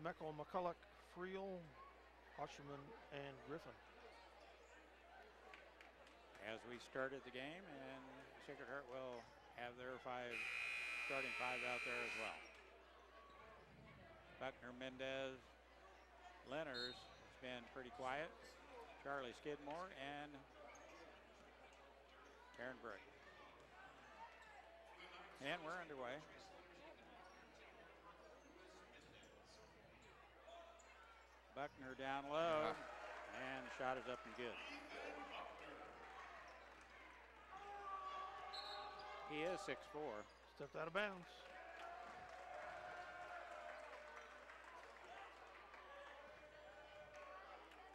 Speaker 1: Meckel, McCulloch, Friel, Osherman, and Griffin.
Speaker 2: As we started the game, and Sacred Heart will have their starting five out there as well. Buckner, Mendez, Lenners has been pretty quiet. Charlie Skidmore and Aaron Brick. And we're underway. Buckner down low, and the shot is up and good. He is 6'4".
Speaker 1: Stepped out of bounds.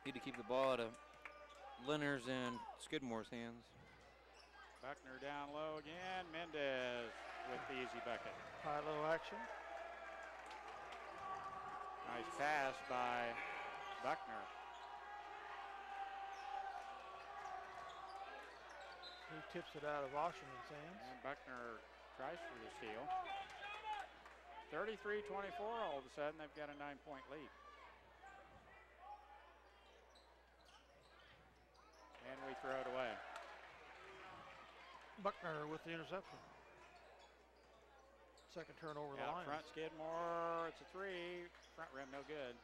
Speaker 3: Need to keep the ball out of Lenners and Skidmore's hands.
Speaker 2: Buckner down low again. Mendez with the easy bucket.
Speaker 1: High-low action.
Speaker 2: Nice pass by Buckner.
Speaker 1: He tips it out of Osherman's hands.
Speaker 2: And Buckner tries for the steal. 33-24, all of a sudden they've got a 9-point lead. And we throw it away.
Speaker 1: Buckner with the interception. Second turnover the
Speaker 2: Out
Speaker 1: Lions.
Speaker 2: front, Skidmore, it's a three. Front rim, no good.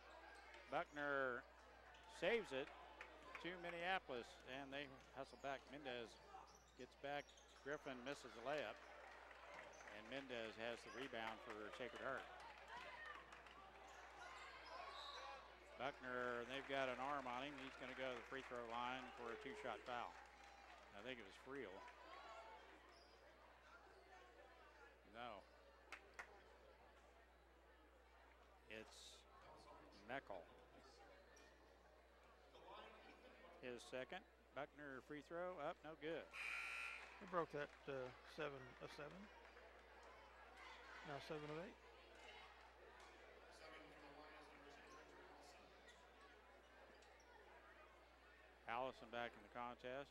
Speaker 2: Buckner saves it to Minneapolis, and they hustle back. Mendez gets back. Griffin misses the layup, and Mendez has the rebound for Sacred Heart. Buckner, they've got an arm on him. He's going to go to the free throw line for a 2-shot foul. I think it was Friel. No. It's Meckel. His second. Buckner free throw up, no good.
Speaker 1: They broke that 7 of 7. Now 7 of 8.
Speaker 2: Allison back in the contest.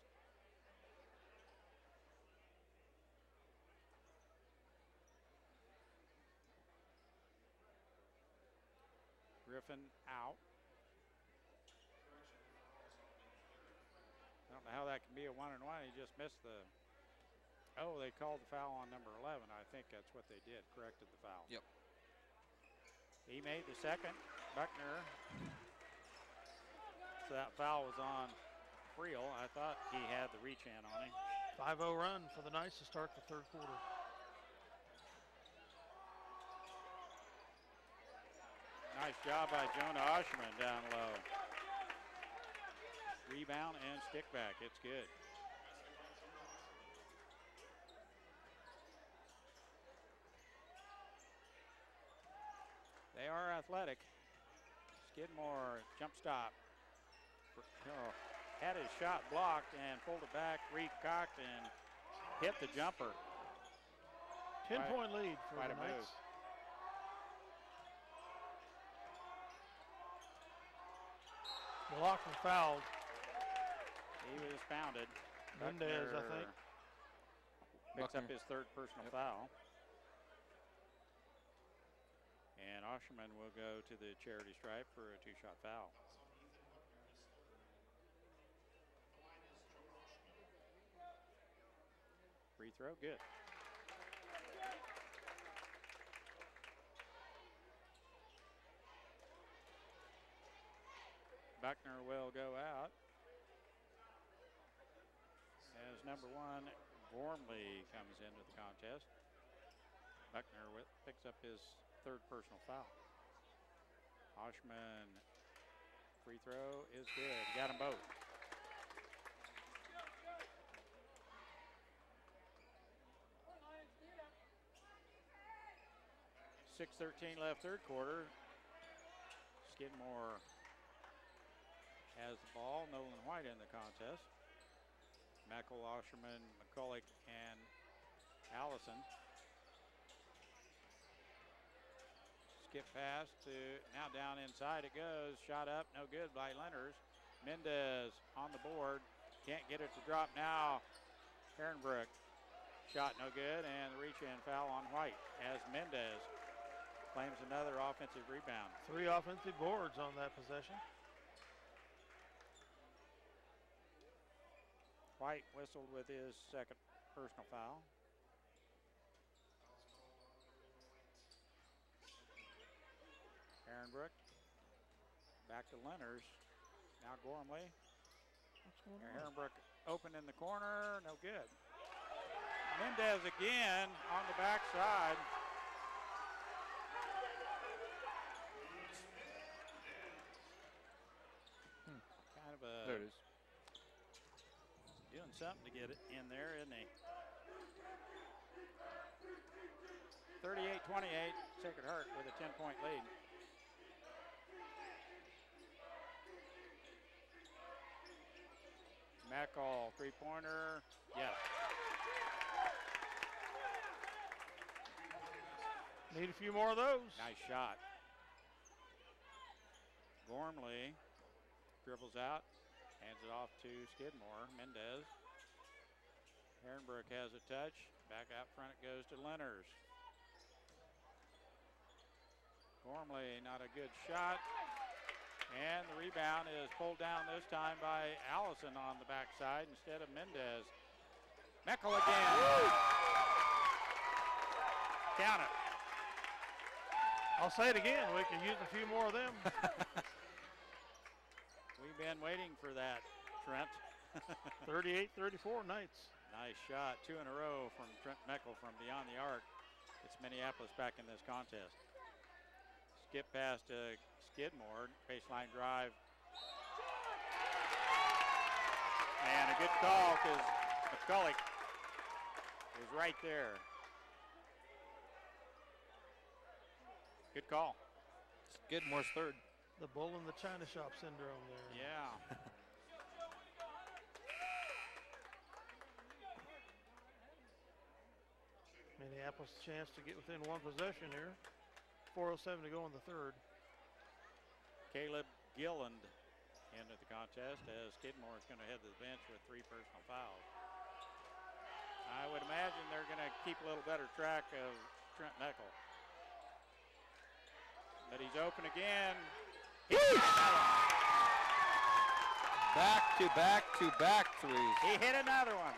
Speaker 2: Griffin out. know how that can be a 1-1. He just missed the. Oh, they called the foul on number 11. I think that's what they did. Corrected the foul.
Speaker 3: Yep.
Speaker 2: He made the second. Buckner. So that foul was on Friel. I thought he had the reach in on him.
Speaker 1: 5-0 run for the Knights to start the third quarter.
Speaker 2: Nice job by Jonah Osherman down low. Rebound and stick back. It's good. They are athletic. Skidmore jump stop. Had his shot blocked and pulled it back, recocked, and hit the jumper.
Speaker 1: 10-point lead for
Speaker 2: quite
Speaker 1: the
Speaker 2: a
Speaker 1: Knights.
Speaker 2: move.
Speaker 1: Blocked and fouled.
Speaker 2: He was founded.
Speaker 1: Mendez, I think.
Speaker 2: Picks up
Speaker 3: Buckner.
Speaker 2: his third personal foul. And Osherman will go to the charity stripe for a two-shot foul. Free throw, good. Buckner will go out as number 1, Gormley, comes into the contest. Buckner picks up his third personal foul. Osherman, free throw is good. Got them both. .6:13 left third quarter. Skidmore has the ball. Nolan White in the contest. Meckel, Osherman, McCulloch, and Allison. Skip pass to, now down inside it goes. Shot up, no good by Lenners. Mendez on the board. Can't get it to drop now. Herrenbrook. Shot no good, and the reach-in foul on White as Mendez claims another offensive rebound.
Speaker 1: 3 offensive boards on that possession.
Speaker 2: White whistled with his second personal foul. Herrenbrook back to Lenners. Now Gormley.
Speaker 1: What's going on?
Speaker 2: Herrenbrook open in the corner, no good. Mendez again on the backside. Kind of a
Speaker 3: There it is.
Speaker 2: doing something to get it in there, isn't he? 38-28, Sacred Heart with a 10-point lead. Meckel, three-pointer, yes.
Speaker 1: Need a few more of those.
Speaker 2: Nice shot. Gormley dribbles out, hands it off to Skidmore. Mendez. Herrenbrook has a touch. Back out front it goes to Lenners. Gormley, not a good shot. And the rebound is pulled down this time by Allison on the backside instead of Mendez. Meckel again. Count it.
Speaker 1: I'll say it again. We can use a few more of them.
Speaker 2: We've been waiting for that, Trent.
Speaker 1: 38-34 Knights.
Speaker 2: Nice shot. 2 in a row from Trent Meckel from beyond the arc. It's Minneapolis back in this contest. Skip pass to Skidmore. Baseline drive. And a good call because McCulloch was right there. Good call.
Speaker 3: Skidmore's third.
Speaker 1: The bull in the china shop syndrome there.
Speaker 2: Yeah.
Speaker 1: Minneapolis a chance to get within one possession here. 4:07 to go in the third.
Speaker 2: Caleb Gilland into the contest as Skidmore is going to head to the bench with 3 personal fouls. I would imagine they're going to keep a little better track of Trent Meckel. But he's open again.
Speaker 3: Back-to-back-to-back threes.
Speaker 2: He hit another one.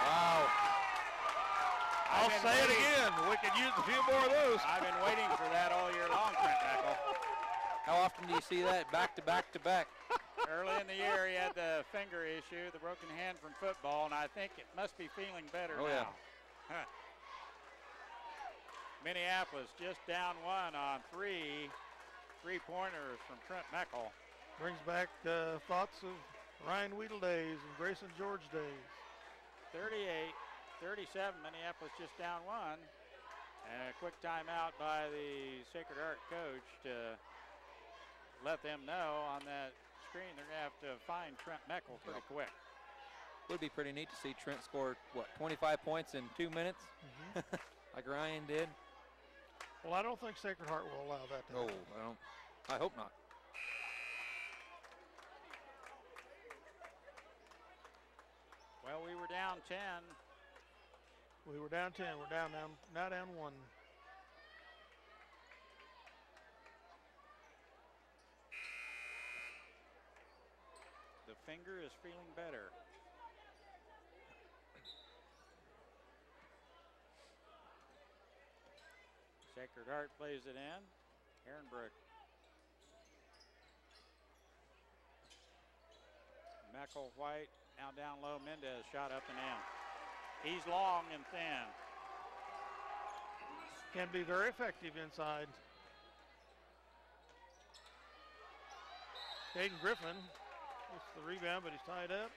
Speaker 3: Wow.
Speaker 1: I'll say it again. We could use a few more of those.
Speaker 2: I've been waiting for that all year long, Trent Meckel.
Speaker 3: How often do you see that back-to-back-to-back?
Speaker 2: Early in the year, he had the finger issue, the broken hand from football, and I think it must be feeling better
Speaker 3: Oh,
Speaker 2: now.
Speaker 3: yeah.
Speaker 2: Minneapolis just down one on three-pointers from Trent Meckel.
Speaker 1: Brings back thoughts of Ryan Weedle days and Grayson George days.
Speaker 2: 38-37, Minneapolis just down one. And a quick timeout by the Sacred Heart coach to let them know on that screen they're going to have to find Trent Meckel pretty quick.
Speaker 3: Would be pretty neat to see Trent score, 25 points in 2 minutes? Like Ryan did?
Speaker 1: Well, I don't think Sacred Heart will allow that to happen.
Speaker 3: I hope not.
Speaker 2: Well, we were down 10.
Speaker 1: We were down 10. We're now down 1.
Speaker 2: The finger is feeling better. Sacred Heart plays it in. Herrenbrook. Meckel, White, now down low. Mendez shot up and in. He's long and thin.
Speaker 1: Can be very effective inside. Caden Griffin gets the rebound, but he's tied up.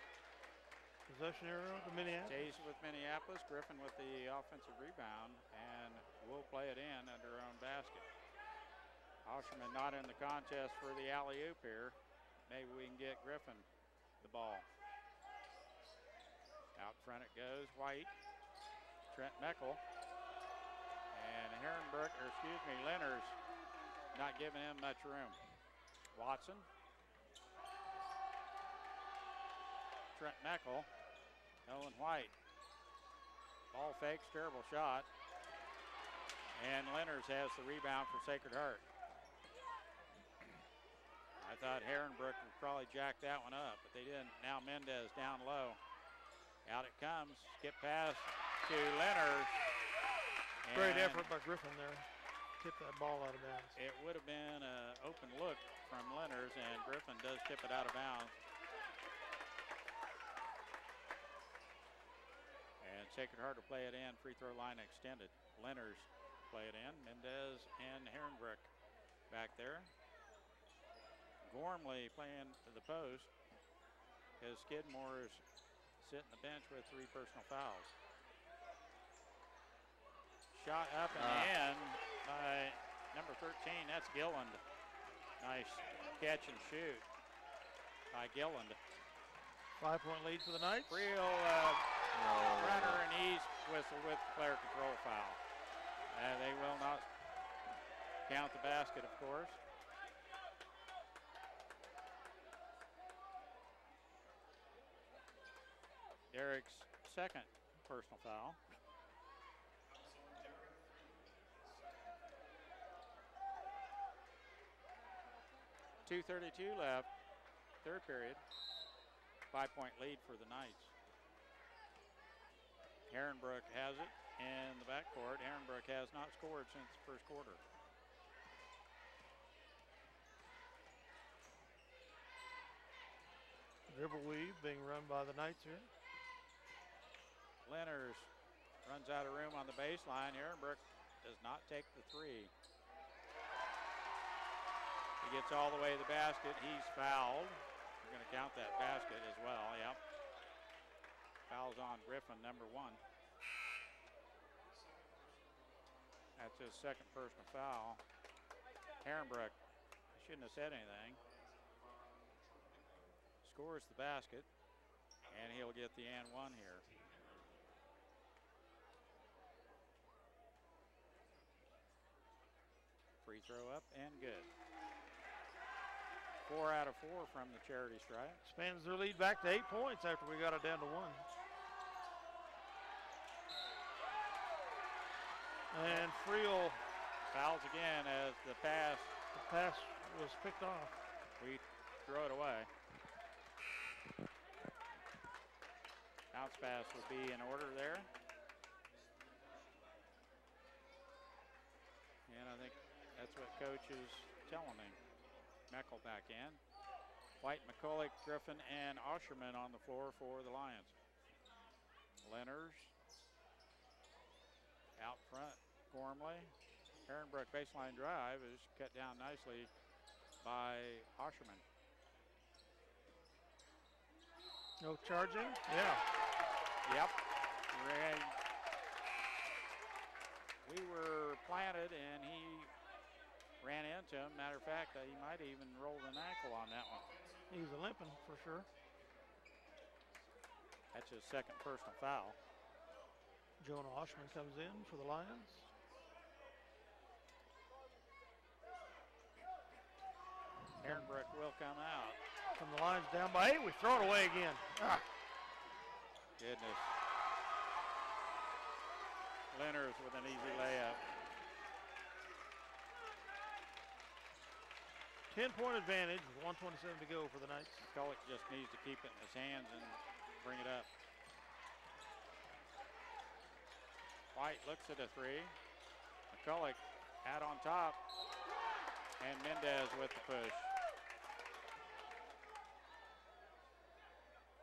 Speaker 1: Possession arrow to Minneapolis.
Speaker 2: Stays with Minneapolis. Griffin with the offensive rebound, and will play it in under her own basket. Osherman not in the contest for the alley-oop here. Maybe we can get Griffin the ball. Out front it goes. White. Trent Meckel. And Lenners not giving him much room. Watson. Trent Meckel. Owen White. Ball fakes, terrible shot. And Lenners has the rebound for Sacred Heart. I thought Herrenbrook would probably jack that one up, but they didn't. Now Mendez down low. Out it comes. Skip pass to Lenners.
Speaker 1: Great effort by Griffin there. Tip that ball out of bounds.
Speaker 2: It would have been an open look from Lenners, and Griffin does tip it out of bounds. And Sacred Heart will play it in. Free throw line extended. Lenners play it in. Mendez and Herrenbrook back there. Gormley playing to the post because Skidmore is sitting the bench with 3 personal fouls. Shot up and in by number 13. That's Gilland. Nice catch and shoot by Gilland.
Speaker 1: 5-point lead for the Knights.
Speaker 2: Real runner and east whistle with player control foul. They will not count the basket, of course. Derek's second personal foul. 2:32 left, third period. 5-point lead for the Knights. Herrenbrook has it in the backcourt. Herrenbrook has not scored since the first quarter.
Speaker 1: Dribble weave being run by the Knights here.
Speaker 2: Lenners runs out of room on the baseline. Herrenbrook does not take the three. He gets all the way to the basket. He's fouled. We're going to count that basket as well. Yep. Fouls on Griffin, number 1. That's his second personal foul. Herrenbrook, I shouldn't have said anything. Scores the basket, and he'll get the and 1 here. Free throw up and good. 4 out of 4 from the charity stripe.
Speaker 1: Expands their lead back to 8 points after we got it down to 1. And Friel
Speaker 2: fouls again as the pass
Speaker 1: was picked off.
Speaker 2: We throw it away. Bounce pass would be in order there. And I think that's what coach is telling him. Meckel back in. White, McCulloch, Griffin, and Osherman on the floor for the Lions. Lenners out front, Gormley. Herrenbrook baseline drive is cut down nicely by Osherman.
Speaker 1: No charging? Yeah.
Speaker 2: Yep. We were planted and he ran into him. Matter of fact, he might have even rolled an ankle on that one.
Speaker 1: He's limping for sure.
Speaker 2: That's his second personal foul.
Speaker 1: Jonah Oshman comes in for the Lions.
Speaker 2: Herrenbrook will come out.
Speaker 1: From the Lions down by 8, we throw it away again. Ah.
Speaker 2: Goodness. Lenners with an easy layup.
Speaker 1: 10-point advantage with 1:27 to go for the Knights.
Speaker 2: McCulloch just needs to keep it in his hands and bring it up. White looks at a three. McCulloch out on top. And Mendez with the push.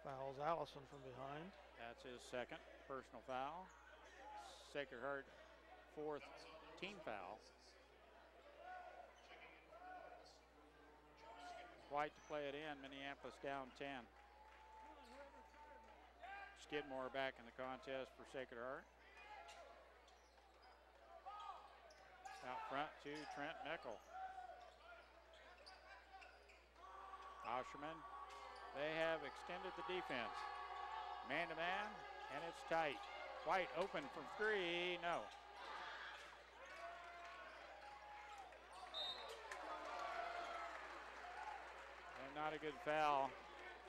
Speaker 1: Fouls Allison from behind.
Speaker 2: That's his second personal foul. Sacred Heart, fourth team foul. White to play it in. Minneapolis down 10. Skidmore back in the contest for Sacred Heart. Out front to Trent Meckel. Osherman. They have extended the defense. Man-to-man, and it's tight. White open from three, no. And not a good foul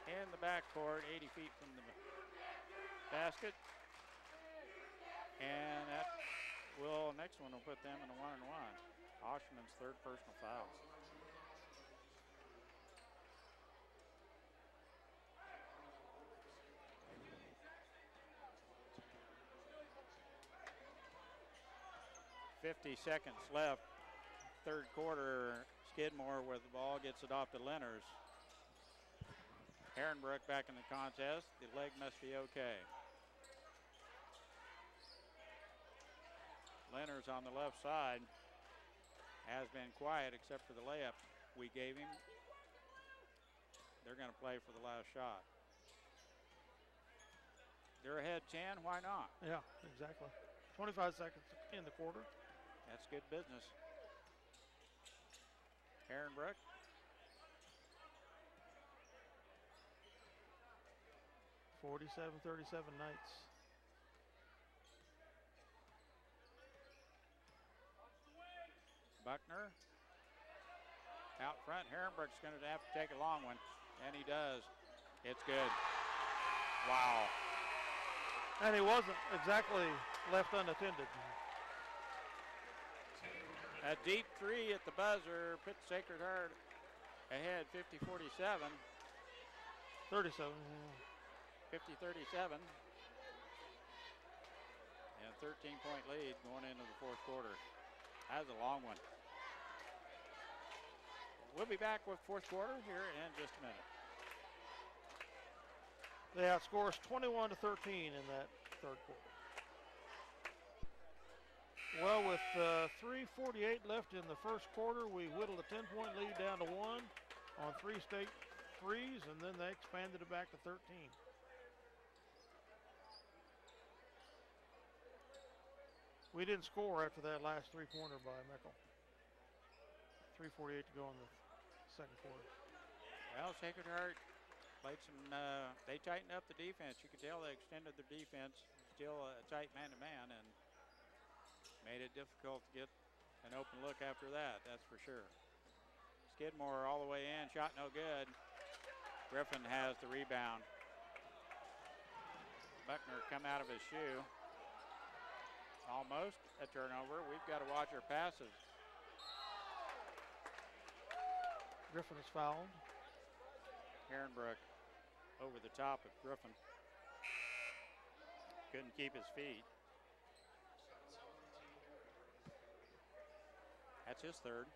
Speaker 2: in the backcourt, 80 feet from the basket. And that next one will put them in a 1-and-1. Osherman's third personal foul. .50 seconds left, third quarter. Skidmore with the ball, gets it off to Lenners. Herrenbrook back in the contest. The leg must be okay. Lenners on the left side has been quiet except for the layup we gave him. They're going to play for the last shot. They're ahead 10, why not?
Speaker 1: Yeah, exactly. 25 seconds in the quarter.
Speaker 2: That's good business. Herrenbrook.
Speaker 1: .37-37 Knights.
Speaker 2: Buckner. Out front, Herrenbrook's going to have to take a long one, and he does. It's good. Wow.
Speaker 1: And he wasn't exactly left unattended.
Speaker 2: A deep three at the buzzer puts Sacred Heart ahead 50-47.
Speaker 1: 37.
Speaker 2: 50-37. And a 13-point lead going into the fourth quarter. That was a long one. We'll be back with fourth quarter here in just a minute.
Speaker 1: They outscore us 21-13 in that third quarter. Well, with 3:48 left in the first quarter, we whittled a 10-point lead down to 1 on 3 state threes, and then they expanded it back to 13. We didn't score after that last three-pointer by Meckel. 3:48 to go in the second quarter.
Speaker 2: Well, Sacred Heart played some, they tightened up the defense. You could tell they extended their defense, still a tight man-to-man, and made it difficult to get an open look after that, that's for sure. Skidmore all the way in, shot no good. Griffin has the rebound. Buckner come out of his shoe. Almost a turnover. We've got to watch our passes.
Speaker 1: Griffin is fouled.
Speaker 2: Herrenbrook over the top of Griffin. Couldn't keep his feet. That's his third.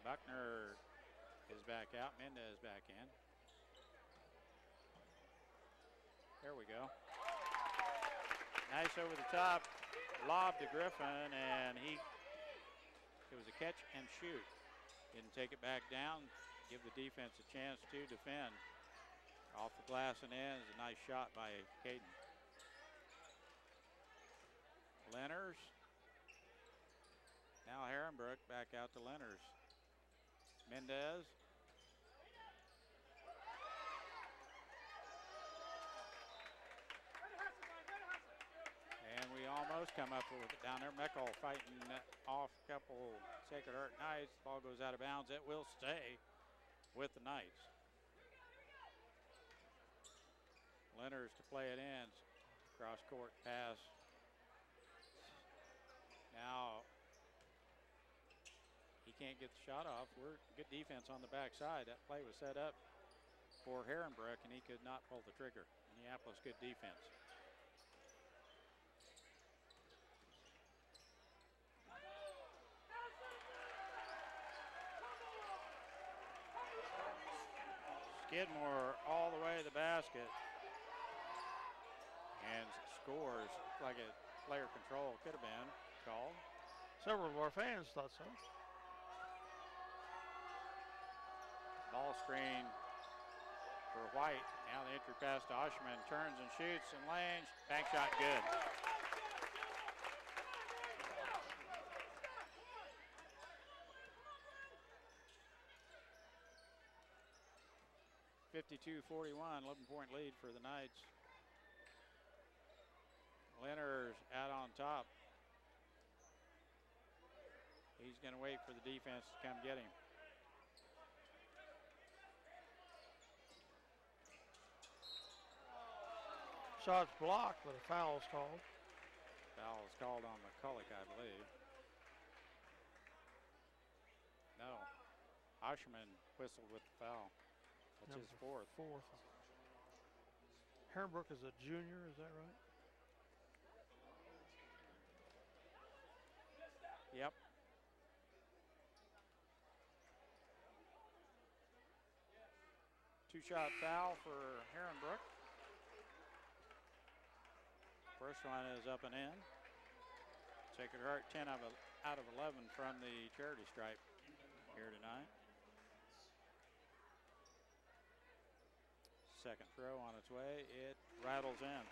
Speaker 2: Buckner is back out. Mendez back in. There we go. Nice over the top. Lob to Griffin, and it was a catch and shoot. Didn't take it back down. Give the defense a chance to defend. Off the glass and in is a nice shot by Caden. Lenners. Now Herrenbrook back out to Lenners. Mendez. And we almost come up with it down there. Meckel fighting off a couple Sacred Heart Knights. Ball goes out of bounds. It will stay with the Knights. Lenners to play it in. Cross court pass. Now he can't get the shot off. We're good defense on the backside. That play was set up for Herrenbrook, and he could not pull the trigger. Minneapolis, good defense. Skidmore all the way to the basket and scores. Like a player control could have been called.
Speaker 1: Several of our fans thought so.
Speaker 2: Ball screen for White. Now the entry pass to Oshman. Turns and shoots and lanes. Bank shot good. (52-41), 11-point lead for the Knights. Lenners out on top. He's going to wait for the defense to come get him.
Speaker 1: Shot's blocked, but a foul is called.
Speaker 2: Foul is called on McCulloch, I believe. No. Oshman whistled with the foul. That's his fourth.
Speaker 1: Herrenbrook is a junior, is that right?
Speaker 2: Yep. Two-shot foul for Herrenbrook. First one is up and in. Sacred Heart 10 out of 11 from the charity stripe here tonight. Second throw on its way. It rattles in.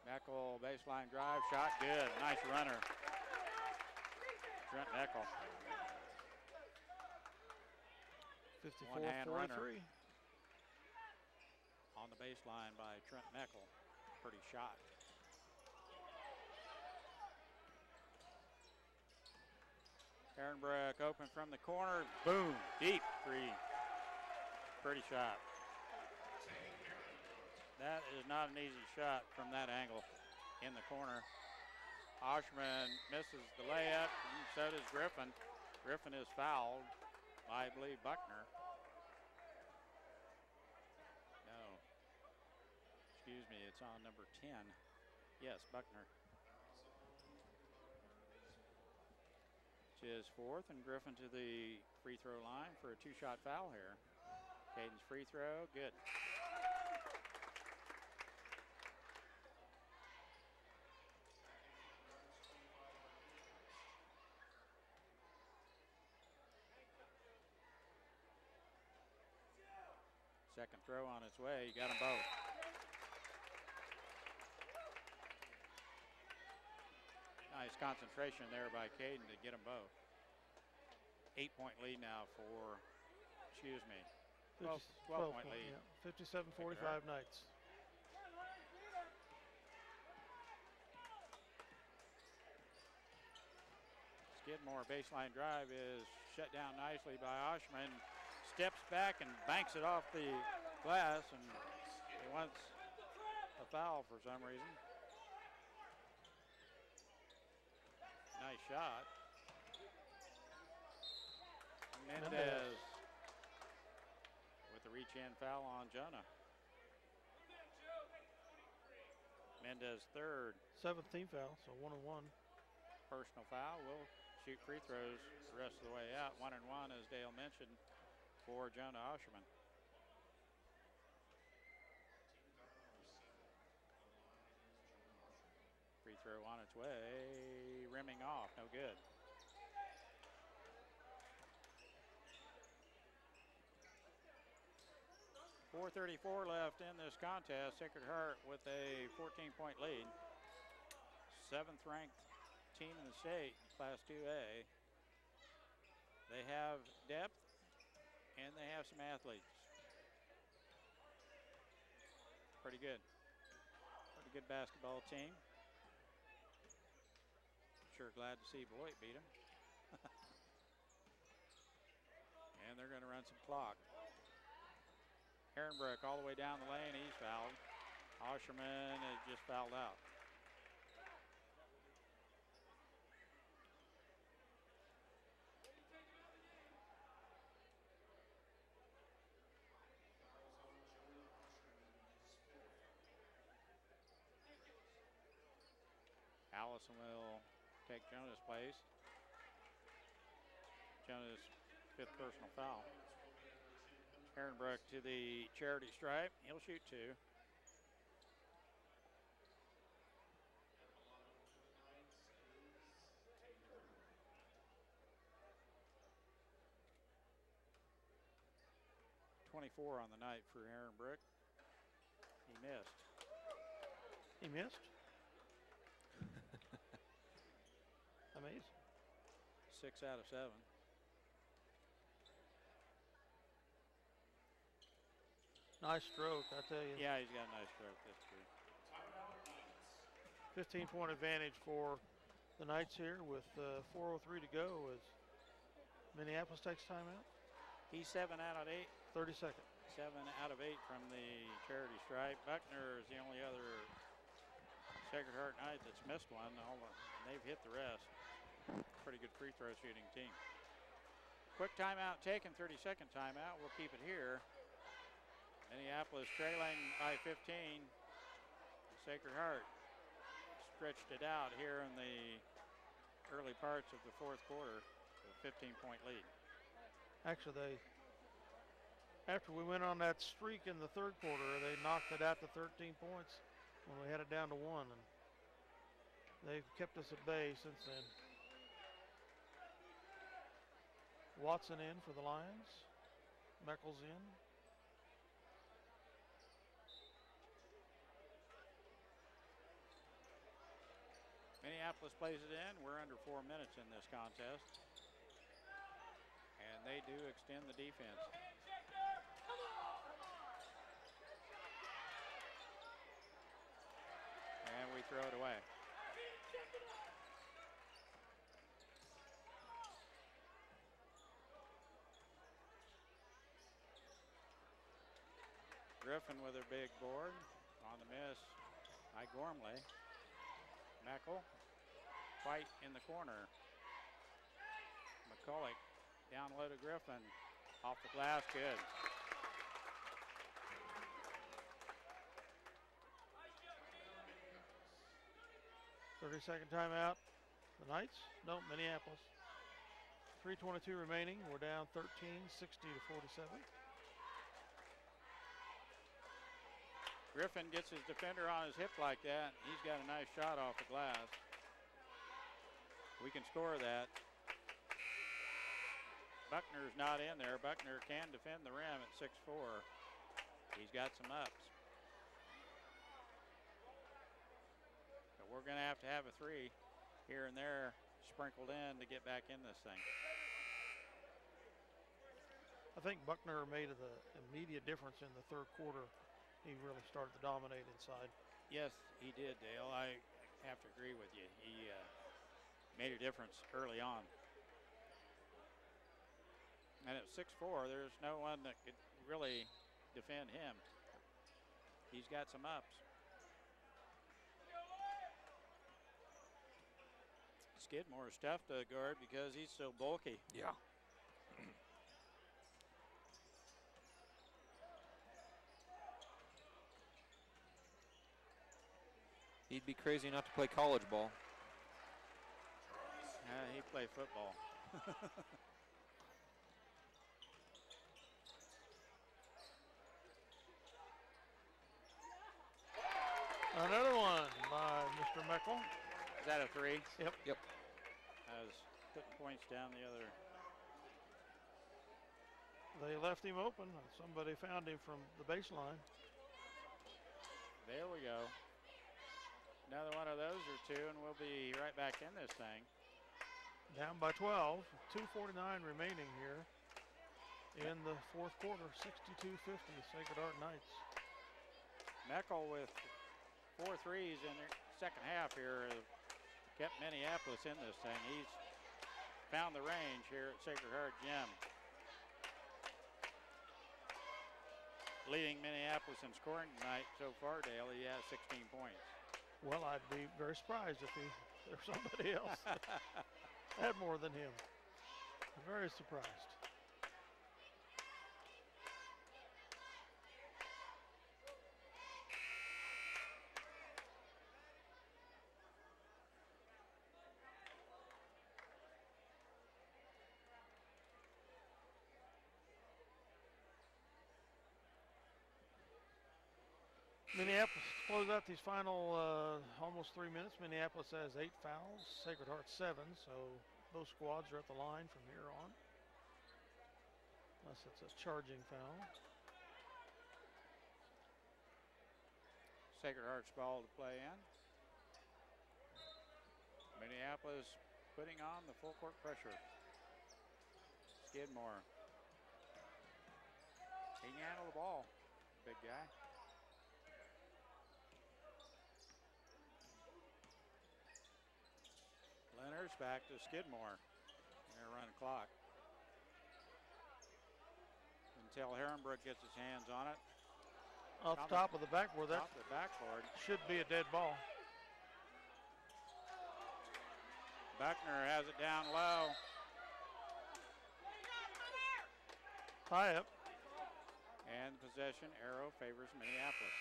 Speaker 2: Meckel baseline drive, shot good. Nice runner. Trent Meckel.
Speaker 1: 54-43.
Speaker 2: On the baseline by Trent Meckel. Pretty shot. Herrenbrook open from the corner. Boom. Deep three. Pretty shot. That is not an easy shot from that angle in the corner. Oshman misses the layup, and so does Griffin. Griffin is fouled by, I believe, Buckner. No. Excuse me, it's on number 10. Yes, Buckner. It's his fourth, and Griffin to the free throw line for a two-shot foul here. Caden's free throw, good. Second throw on its way. You got them both. Nice concentration there by Caden to get them both. 8-point lead now for, 12-point lead.
Speaker 1: Yeah. 57-45 Knights.
Speaker 2: Skidmore baseline drive is shut down nicely by Oshman. Steps back and banks it off the glass, and he wants a foul for some reason. Nice shot. Mendez with the reach-in foul on Jonah. Mendez third.
Speaker 1: 7th team foul, so 1-1.
Speaker 2: Personal foul. Will shoot free throws the rest of the way out. 1-1, as Dale mentioned, for Jonah Osherman. Free throw on its way. Rimming off. No good. .434 left in this contest. Sacred Heart with a 14-point lead. 7th ranked team in the state, Class 2A. They have depth and they have some athletes. Pretty good. Pretty good basketball team. Sure glad to see Beloit beat them. And they're going to run some clock. Herrenbrook all the way down the lane. He's fouled. Osherman is just fouled out. Allison will take Jonah's place. Jonah's 5th personal foul. Herrenbrook to the charity stripe. He'll shoot 2. .24 on the night for Herrenbrook. He missed.
Speaker 1: He missed? Amazing.
Speaker 2: 6 out of 7.
Speaker 1: Nice stroke, I tell you.
Speaker 2: Yeah, he's got a nice stroke. That's true.
Speaker 1: 15-point advantage for the Knights here with 4:03 to go as Minneapolis takes timeout.
Speaker 2: He's 7 out of 8.
Speaker 1: 30 seconds.
Speaker 2: 7 out of 8 from the charity stripe. Buckner is the only other Sacred Heart Knight that's missed one. They've hit the rest. Pretty good free throw shooting team. Quick timeout taken, 30-second timeout. We'll keep it here. Minneapolis trailing by 15. Sacred Heart stretched it out here in the early parts of the 4th quarter. A 15-point lead.
Speaker 1: Actually, after we went on that streak in the 3rd quarter, they knocked it out to 13 points when we had it down to 1. And they've kept us at bay since then. Watson in for the Lions. Meckles in.
Speaker 2: Minneapolis plays it in. We're under 4 minutes in this contest. And they do extend the defense. And we throw it away. Griffin with a big board on the miss by Gormley. Meckel, White in the corner. McCulloch down low to Griffin. Off the glass, good.
Speaker 1: Thirty-second timeout. The Knights? No, Minneapolis. 3:22 remaining. We're down 13, 60 to 47.
Speaker 2: Griffin gets his defender on his hip like that. He's got a nice shot off the glass. We can score that. Buckner's not in there. Buckner can defend the rim at 6'4". He's got some ups. But we're going to have a 3 here and there sprinkled in to get back in this thing.
Speaker 1: I think Buckner made the immediate difference in the 3rd quarter. He really started to dominate inside.
Speaker 2: Yes, he did, Dale. I have to agree with you. He made a difference early on. And at 6'4", there's no one that could really defend him. He's got some ups. Skidmore is tough to guard because he's so bulky.
Speaker 3: Yeah. He'd be crazy not to play college ball.
Speaker 2: He played football.
Speaker 1: Another one by Mr. Meckel.
Speaker 2: Is that a 3?
Speaker 1: Yep.
Speaker 3: Yep.
Speaker 2: I was putting points down the other.
Speaker 1: They left him open. Somebody found him from the baseline.
Speaker 2: There we go. Another one of those or 2, and we'll be right back in this thing.
Speaker 1: Down by 12. 2:49 remaining here in the fourth quarter. 62-50, Sacred Heart Knights.
Speaker 2: Meckel with 4 threes in the second half here kept Minneapolis in this thing. He's found the range here at Sacred Heart Gym. Leading Minneapolis in scoring tonight so far, Dale. He has 16 points.
Speaker 1: Well, I'd be very surprised if there's somebody else that had more than him. Very surprised. Minneapolis close out these final almost 3 minutes. Minneapolis has 8 fouls, Sacred Heart 7, so both squads are at the line from here on. Unless it's a charging foul.
Speaker 2: Sacred Heart's ball to play in. Minneapolis putting on the full court pressure. Skidmore. He can handle the ball, big guy. Leonard's back to Skidmore. They're running clock. Until Herrenbrook gets his hands on it.
Speaker 1: Off the top of the backboard. That
Speaker 2: Off the backboard.
Speaker 1: should be a dead ball.
Speaker 2: Buckner has it down low.
Speaker 1: Tie up.
Speaker 2: And possession arrow favors Minneapolis.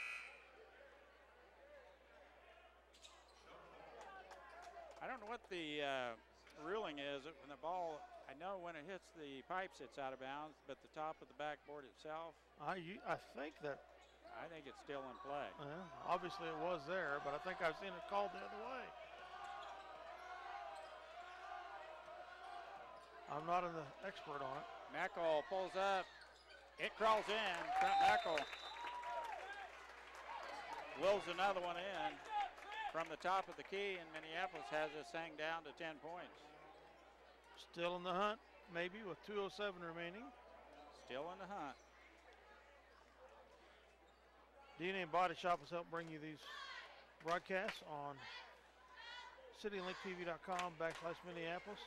Speaker 2: I don't know what the ruling is when the ball, I know when it hits the pipes it's out of bounds, but the top of the backboard itself,
Speaker 1: I think that,
Speaker 2: I think it's still in play.
Speaker 1: obviously it was there, but I think I've seen it called the other way. I'm not an expert on it.
Speaker 2: Meckel pulls up. It crawls in. Trent Meckel wills another one in from the top of the key, and Minneapolis has this thing down to 10 points.
Speaker 1: Still in the hunt, maybe, with 2:07 remaining.
Speaker 2: Still in the hunt.
Speaker 1: DNA Body Shop has helped bring you these broadcasts on citylinktv.com/Minneapolis.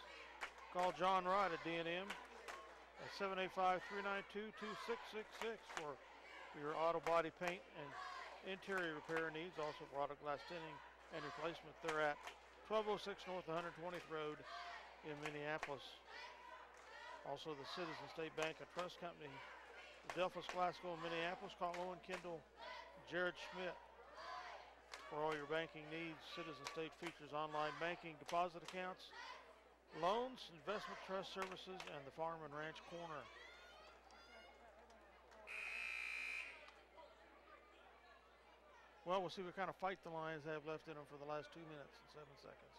Speaker 1: Call John Rod at D&M at 785-392-2666 for your auto body paint and interior repair needs. Also for auto glass tinting and replacement. They're at 1206 North 120th Road in Minneapolis. Also the Citizen State Bank and Trust Company, the Delphos Glass School in Minneapolis. Call Owen Kendall, Jared Schmidt for all your banking needs. Citizen State features online banking, deposit accounts, loans, investment trust services, and the Farm and Ranch Corner. Well, we'll see what kind of fight the Lions have left in them for the last 2 minutes and 7 seconds.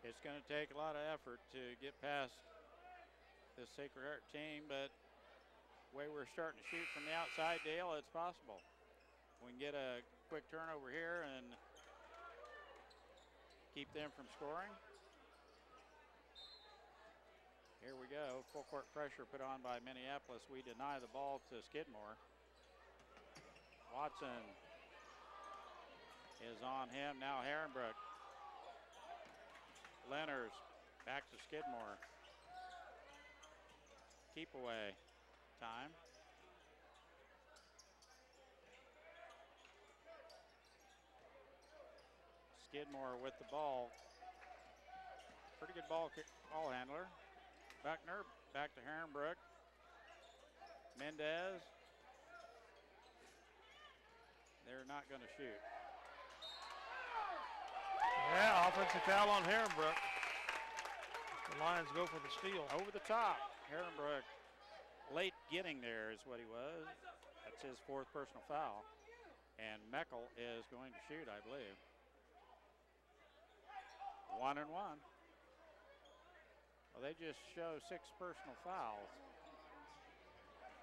Speaker 2: It's going to take a lot of effort to get past this Sacred Heart team, but the way we're starting to shoot from the outside, Dale, it's possible. We can get a quick turnover here and keep them from scoring. Here we go, full court pressure put on by Minneapolis. We deny the ball to Skidmore. Watson is on him, now Herrenbrook. Leonard back to Skidmore. Keep away time. Skidmore with the ball. pretty good ball handler. Buckner back to Herrenbrook. Mendez. They're not going to shoot.
Speaker 1: Yeah, offensive foul on Herrenbrook. The Lions go for the steal.
Speaker 2: Over the top. Herrenbrook late getting there is what he was. That's his 4th personal foul. And Meckel is going to shoot, I believe. 1 and 1. Well, they just show 6 personal fouls.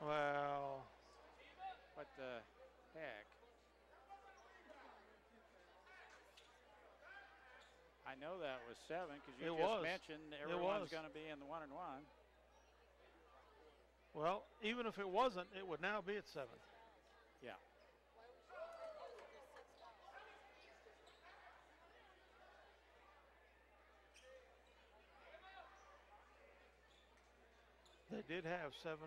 Speaker 1: Well,
Speaker 2: What the heck? I know that was 7 because you just mentioned everyone's going to be in the 1 and 1.
Speaker 1: well, even if it wasn't, it would now be at 7.
Speaker 2: Yeah.
Speaker 1: They did have 7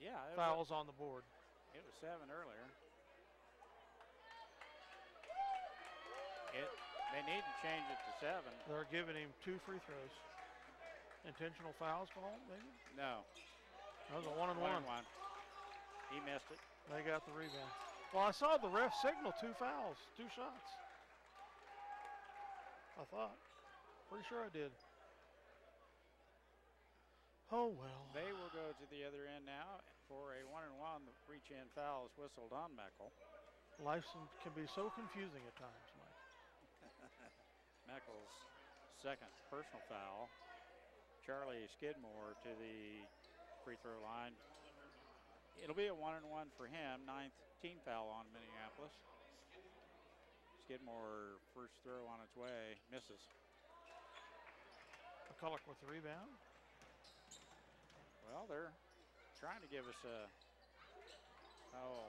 Speaker 2: Yeah,
Speaker 1: fouls on the board.
Speaker 2: It was 7 earlier. They need to change it to 7.
Speaker 1: They're giving him 2 free throws. Intentional fouls call, maybe?
Speaker 2: No.
Speaker 1: That was a 1 and 1.
Speaker 2: He missed it.
Speaker 1: They got the rebound. Well, I saw the ref signal 2 fouls, 2 shots. I thought. Pretty sure I did. Oh, well.
Speaker 2: They will go to the other end now for a 1 and 1. The reach in foul is whistled on Meckel.
Speaker 1: Life can be so confusing at times, Mike.
Speaker 2: Meckel's 2nd personal foul. Charlie Skidmore to the free throw line. It'll be a 1 and 1 for him. 9th team foul on Minneapolis. Skidmore first throw on its way, misses.
Speaker 1: McCulloch with the rebound.
Speaker 2: Well, they're trying to give us a. Oh,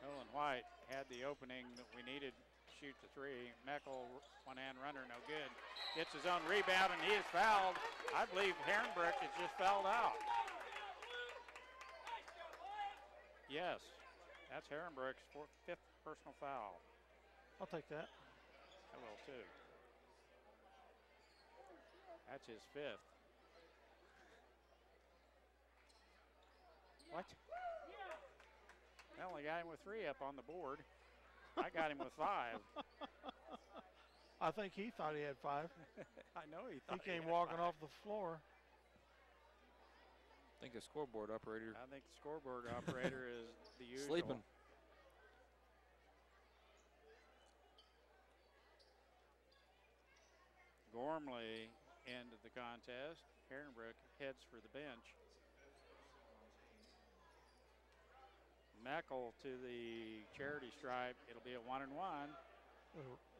Speaker 2: Nolan White had the opening that we needed to shoot the 3. Meckel, one-hand runner, no good. Gets his own rebound, and he is fouled. I believe Herrenbrook is just fouled out. Yes, that's Herrenbrook's 5th personal foul.
Speaker 1: I'll take that.
Speaker 2: I will too. That's his 5th. What? I only got him with 3 up on the board. I got him with 5.
Speaker 1: I think he thought he had 5.
Speaker 2: I know he thought
Speaker 1: he came
Speaker 2: had
Speaker 1: walking
Speaker 2: 5.
Speaker 1: off the floor.
Speaker 3: I think the scoreboard operator.
Speaker 2: I think the scoreboard operator is the usual.
Speaker 3: Sleeping.
Speaker 2: Gormley into the contest. Herrenbrook heads for the bench. Meckel to the charity stripe. It'll be a 1 and 1.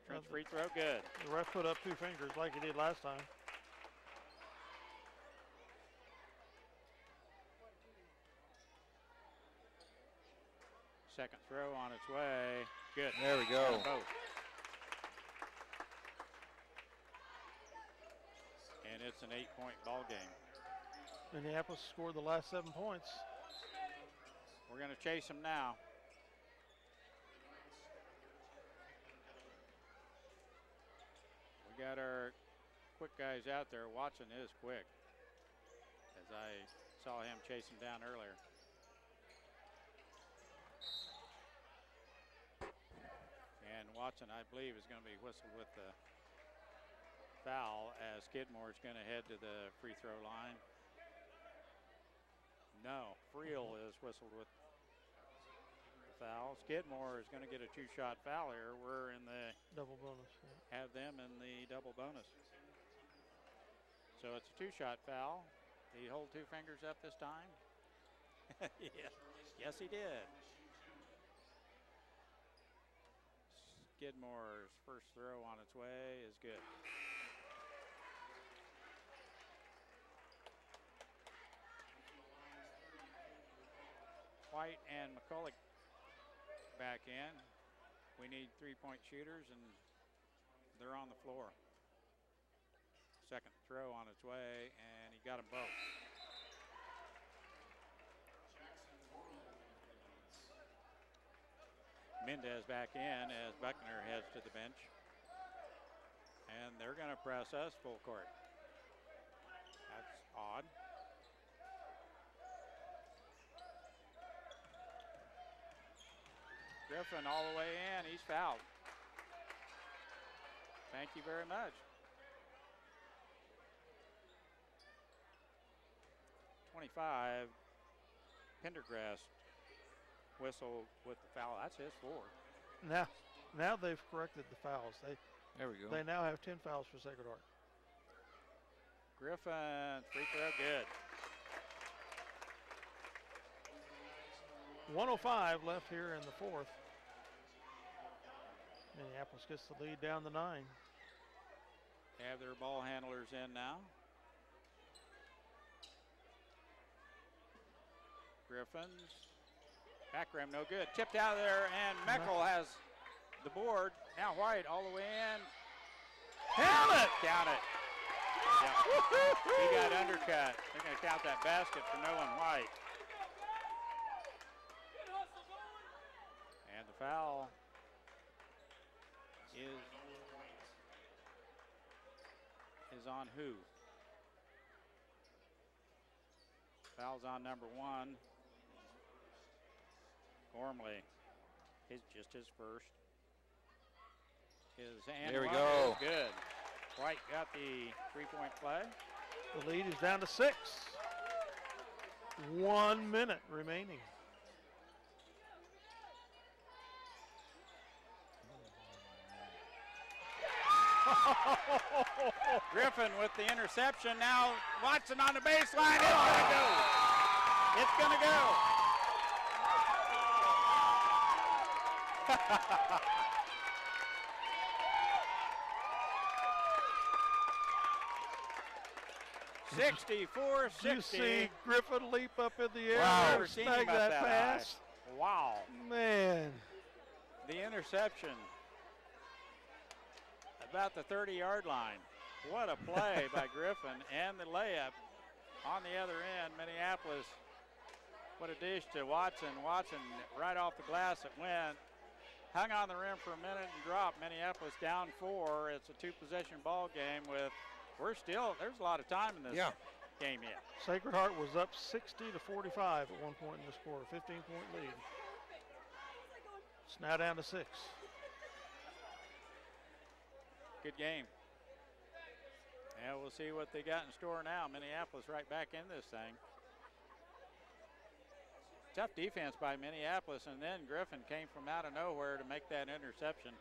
Speaker 2: Trent's free throw, good.
Speaker 1: The ref put up 2 fingers like he did last time.
Speaker 2: Second throw on its way. Good.
Speaker 3: There we go.
Speaker 2: Both. And it's an 8-point ball game.
Speaker 1: Minneapolis scored the last 7 points.
Speaker 2: We're going to chase them now. We got our quick guys out there. Watson is quick, as I saw him chase him down earlier. And Watson, I believe, is going to be whistled with the foul as Skidmore is going to head to the free throw line. No, Friel is whistled with the foul. Skidmore is going to get a 2-shot foul here. We're in the
Speaker 1: Double bonus. Yeah.
Speaker 2: have them in the double bonus. So it's a 2-shot foul. Did he hold 2 fingers up this time? Yeah. Yes, he did. Skidmore's first throw on its way is good. White and McCulloch back in. We need 3-point shooters, and they're on the floor. Second throw on its way, and he got them both. Mendez back in as Buckner heads to the bench. And they're going to press us full court. odd. Griffin all the way in. He's fouled. Thank you very much. 25. Pendergrass whistle with the foul. That's his fourth.
Speaker 1: Now they've corrected the fouls.
Speaker 3: There we go.
Speaker 1: They now have 10 fouls for Sacred Heart.
Speaker 2: Griffin, free throw, good.
Speaker 1: 1:05 left here in the fourth. Minneapolis gets the lead down to 9.
Speaker 2: They have their ball handlers in now. Griffin's back rim, no good. Tipped out of there, and Meckel has the board. Now White all the way in.
Speaker 1: Count it!
Speaker 2: Count it. Yep. He got undercut. They're going to count that basket for Nolan White. And the foul is on who? Foul's on number 1. Gormley. Just his first.
Speaker 3: There we go.
Speaker 2: Good. White got the three-point play.
Speaker 1: The lead is down to 6. 1 minute remaining.
Speaker 2: Griffin with the interception. Now Watson on the baseline. It's going to go. It's going to go.
Speaker 1: Did you see Griffin leap up in the air
Speaker 2: Wow.
Speaker 1: and snag that pass?
Speaker 2: Wow.
Speaker 1: Man.
Speaker 2: The interception about the 30-yard line. What a play by Griffin, and the layup on the other end. Minneapolis, what a dish to Watson. Watson right off the glass it went. Hung on the rim for a minute and dropped. Minneapolis down 4. It's a 2-possession ball game with, there's a lot of time in this game yet.
Speaker 1: Sacred Heart was up 60-45 at one point in the score, 15-point lead. It's now down to 6.
Speaker 2: Good game. And we'll see what they got in store now. Minneapolis right back in this thing. Tough defense by Minneapolis, and then Griffin came from out of nowhere to make that interception.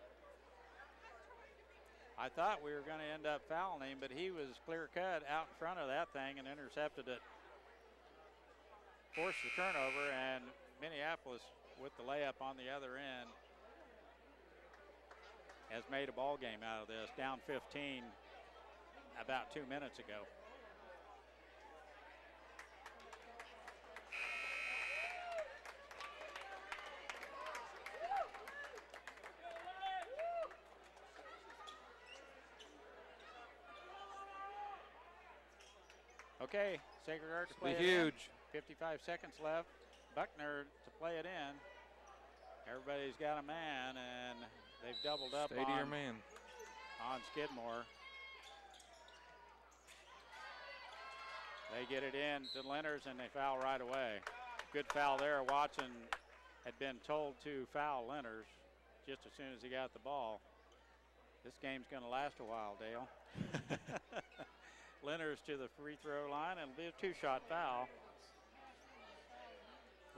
Speaker 2: I thought we were going to end up fouling him, but he was clear cut out in front of that thing and intercepted it. Forced the turnover, and Minneapolis with the layup on the other end has made a ball game out of this. Down 15 about 2 minutes ago. Okay, Sacred Heart to play it
Speaker 3: huge.
Speaker 2: in. 55 seconds left. Buckner to play it in. Everybody's got a man, and they've doubled up
Speaker 3: Stay to your man.
Speaker 2: on Skidmore. They get it in to Lenners, and they foul right away. Good foul there. Watson had been told to foul Lenners just as soon as he got the ball. This game's going to last a while, Dale. Lenners to the free throw line, and it'll be a 2-shot foul.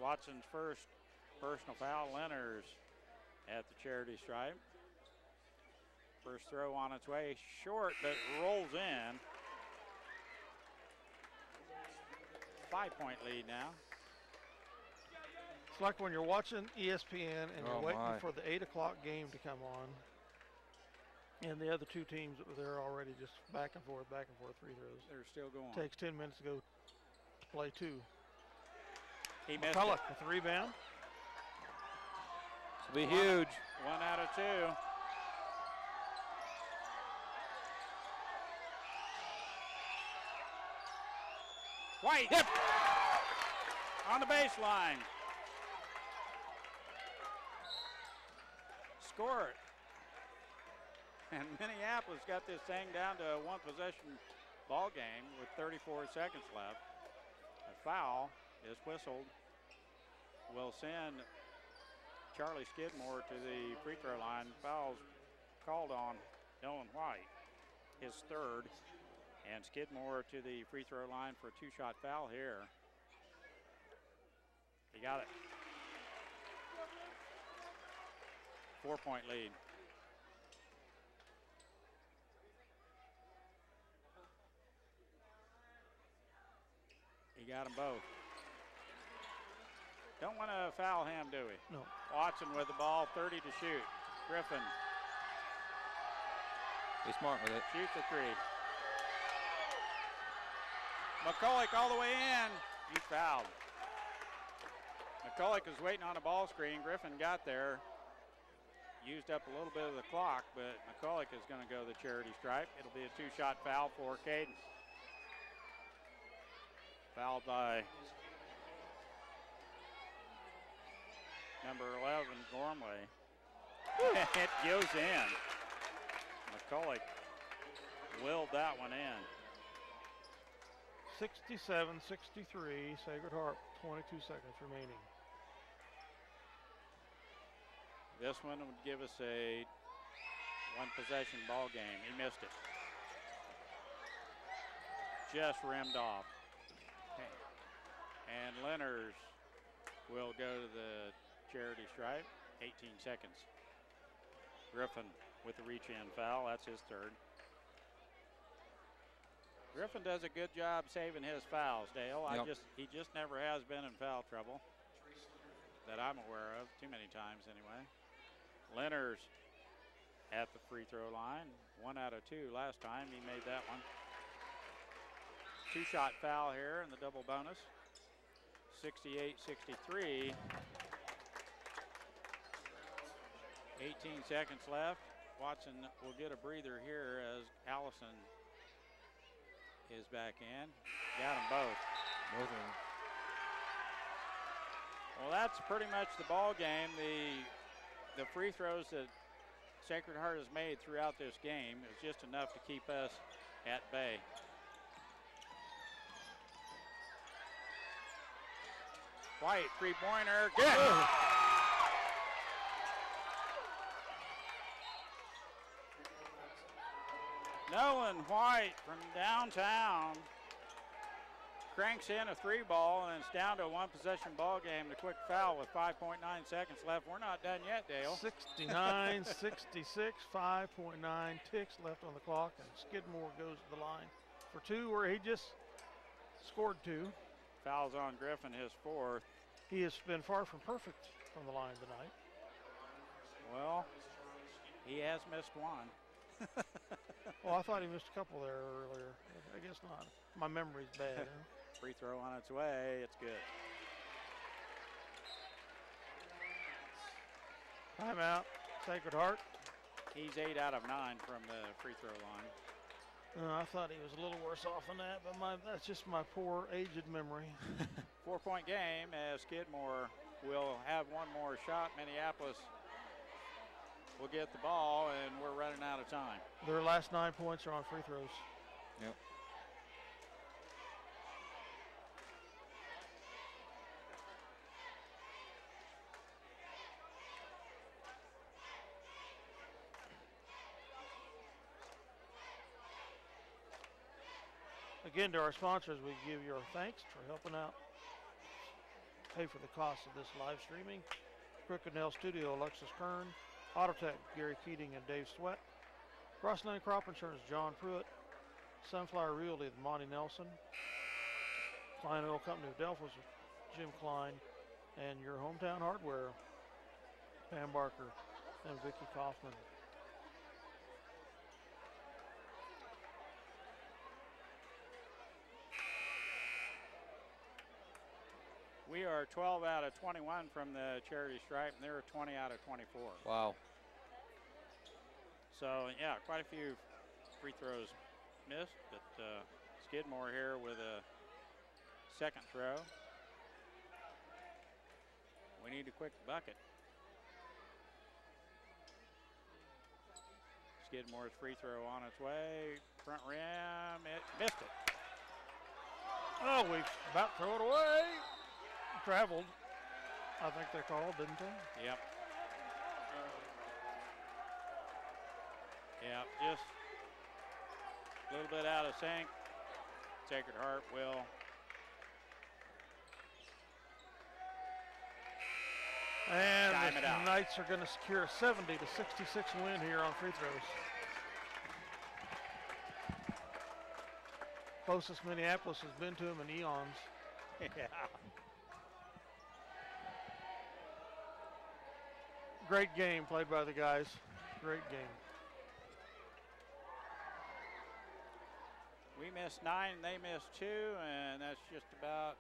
Speaker 2: Watson's first personal foul. Lenners at the charity stripe. First throw on its way, short, but rolls in. 5-point lead now.
Speaker 1: It's like when you're watching ESPN and you're waiting
Speaker 3: my.
Speaker 1: for the 8 o'clock game to come on. And the other two teams that were there already just back and forth free throws.
Speaker 2: They're still going.
Speaker 1: Takes 10 minutes to go to play 2.
Speaker 2: He missed
Speaker 1: McCulloch
Speaker 2: it.
Speaker 1: with the rebound.
Speaker 3: This will be huge.
Speaker 2: 1 out of 2. White.
Speaker 3: Yep.
Speaker 2: On the baseline. Score it. And Minneapolis got this thing down to a 1-possession ball game with 34 seconds left. A foul is whistled. Will send Charlie Skidmore to the free throw line. Foul's called on Dylan White, his third. And Skidmore to the free throw line for a 2-shot foul here. He got it. 4-point lead. He got them both. Don't want to foul him, do we?
Speaker 1: No.
Speaker 2: Watson with the ball, 30 to shoot. Griffin
Speaker 3: Be smart with it.
Speaker 2: shoots a three. McCulloch all the way in. He's fouled. McCulloch is waiting on a ball screen. Griffin got there. Used up a little bit of the clock, but McCulloch is going to go the charity stripe. It'll be a 2-shot foul for Caden. Fouled by number 11, Gormley. It goes in. McCulloch willed that one in.
Speaker 1: 67-63, Sacred Heart, 22 seconds remaining.
Speaker 2: This one would give us a one-possession ball game. He missed it. Just rimmed off. And Lenners will go to the charity stripe. 18 seconds. Griffin with the reach-in foul. That's his third. Griffin does a good job saving his fouls, Dale.
Speaker 3: Yep.
Speaker 2: He just never has been in foul trouble that I'm aware of, too many times anyway. Lenners at the free throw line. 1 out of 2 last time. He made that one. 2-shot foul here in the double bonus. 68-63. 18 seconds left. Watson will get a breather here as Allison is back in. Got them both.
Speaker 3: Both of them.
Speaker 2: Well, that's pretty much the ball game. The free throws that Sacred Heart has made throughout this game is just enough to keep us at bay. White, three-pointer, good. Nolan White from downtown cranks in a 3-ball, and it's down to a one-possession ball game. The quick foul with 5.9 seconds left. We're not done yet, Dale.
Speaker 1: 69-66, 5.9 ticks left on the clock, and Skidmore goes to the line for 2, where he just scored 2.
Speaker 2: Fouls on Griffin, his 4th.
Speaker 1: He has been far from perfect from the line tonight.
Speaker 2: Well, he has missed one.
Speaker 1: Well, I thought he missed a couple there earlier. I guess not. My memory's bad. Huh?
Speaker 2: Free throw on its way. It's good.
Speaker 1: Timeout, Sacred Heart.
Speaker 2: He's 8 out of 9 from the free throw line.
Speaker 1: I thought he was a little worse off than that, but that's just my poor aged memory.
Speaker 2: 4-point game as Skidmore will have one more shot. Minneapolis will get the ball, and we're running out of time.
Speaker 1: Their last 9 points are on free throws.
Speaker 3: Yep.
Speaker 1: Again, to our sponsors, we give you our thanks for helping out, pay for the cost of this live streaming. Crooked Nail Studio, Alexis Kern. Autotech, Gary Keating and Dave Sweat. Crossland Crop Insurance, John Pruitt. Sunflower Realty, Monty Nelson. Klein Oil Company of Delphos, Jim Klein. And your hometown hardware, Pam Barker and Vicki Kaufman.
Speaker 2: We are 12 out of 21 from the charity stripe, and they're 20 out of 24.
Speaker 3: Wow.
Speaker 2: So, yeah, quite a few free throws missed, but Skidmore here with a second throw. We need a quick bucket. Skidmore's free throw on its way. Front rim, it missed it.
Speaker 1: Oh, we about throw it away. Traveled, I think they called, didn't they?
Speaker 2: Yep. Yep, just a little bit out of sync. Sacred Heart will
Speaker 1: And
Speaker 2: time
Speaker 1: the
Speaker 2: it out.
Speaker 1: Knights are going to secure a 70-66 win here on free throws. Closest Minneapolis has been to them in eons.
Speaker 2: Yeah.
Speaker 1: Great game played by the guys. Great game.
Speaker 2: We missed 9, they missed 2, and that's just about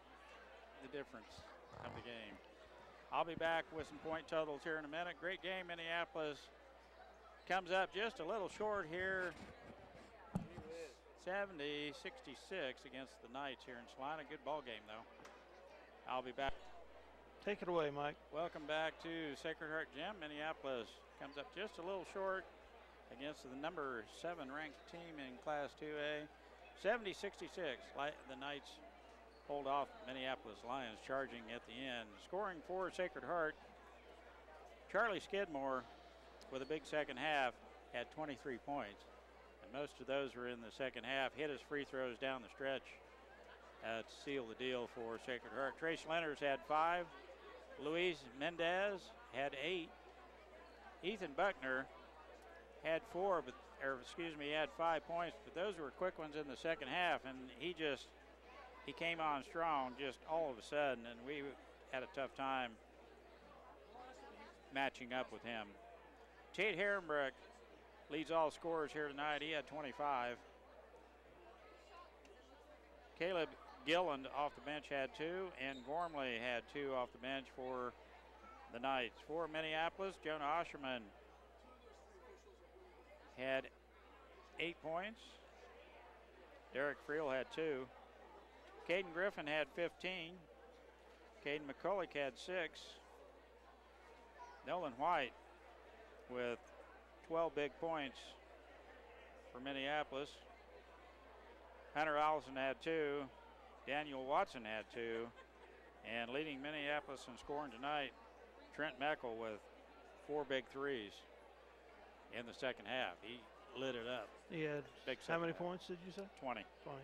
Speaker 2: the difference of the game. I'll be back with some point totals here in a minute. Great game, Minneapolis comes up just a little short here. 70-66 against the Knights here in Salina. Good ball game, though. I'll be back.
Speaker 1: Take it away, Mike.
Speaker 2: Welcome back to Sacred Heart Gym. Minneapolis comes up just a little short against the number 7 ranked team in Class 2A. 70-66. The Knights hold off Minneapolis Lions, charging at the end. Scoring for Sacred Heart, Charlie Skidmore with a big second half had 23 points. And most of those were in the second half. Hit his free throws down the stretch to seal the deal for Sacred Heart. Trace Lenners had 5. Luis Mendez had 8. Ethan Buckner had 4, he had 5 points, but those were quick ones in the second half, and he came on strong just all of a sudden, and we had a tough time matching up with him. Tate Herrenbrook leads all scorers here tonight. He had 25. Caleb Gilland off the bench had 2, and Gormley had 2 off the bench for the Knights. For Minneapolis, Jonah Osherman had 8 points. Derek Friel had 2. Caden Griffin had 15. Caden McCulloch had 6. Nolan White with 12 big points for Minneapolis. Hunter Allison had 2. Daniel Watson had 2. And leading Minneapolis in scoring tonight, Trent Meckel with 4 big threes in the second half. He lit it up.
Speaker 1: He had
Speaker 2: Big
Speaker 1: how many
Speaker 2: second half.
Speaker 1: points did you say?
Speaker 2: 20.
Speaker 1: 20.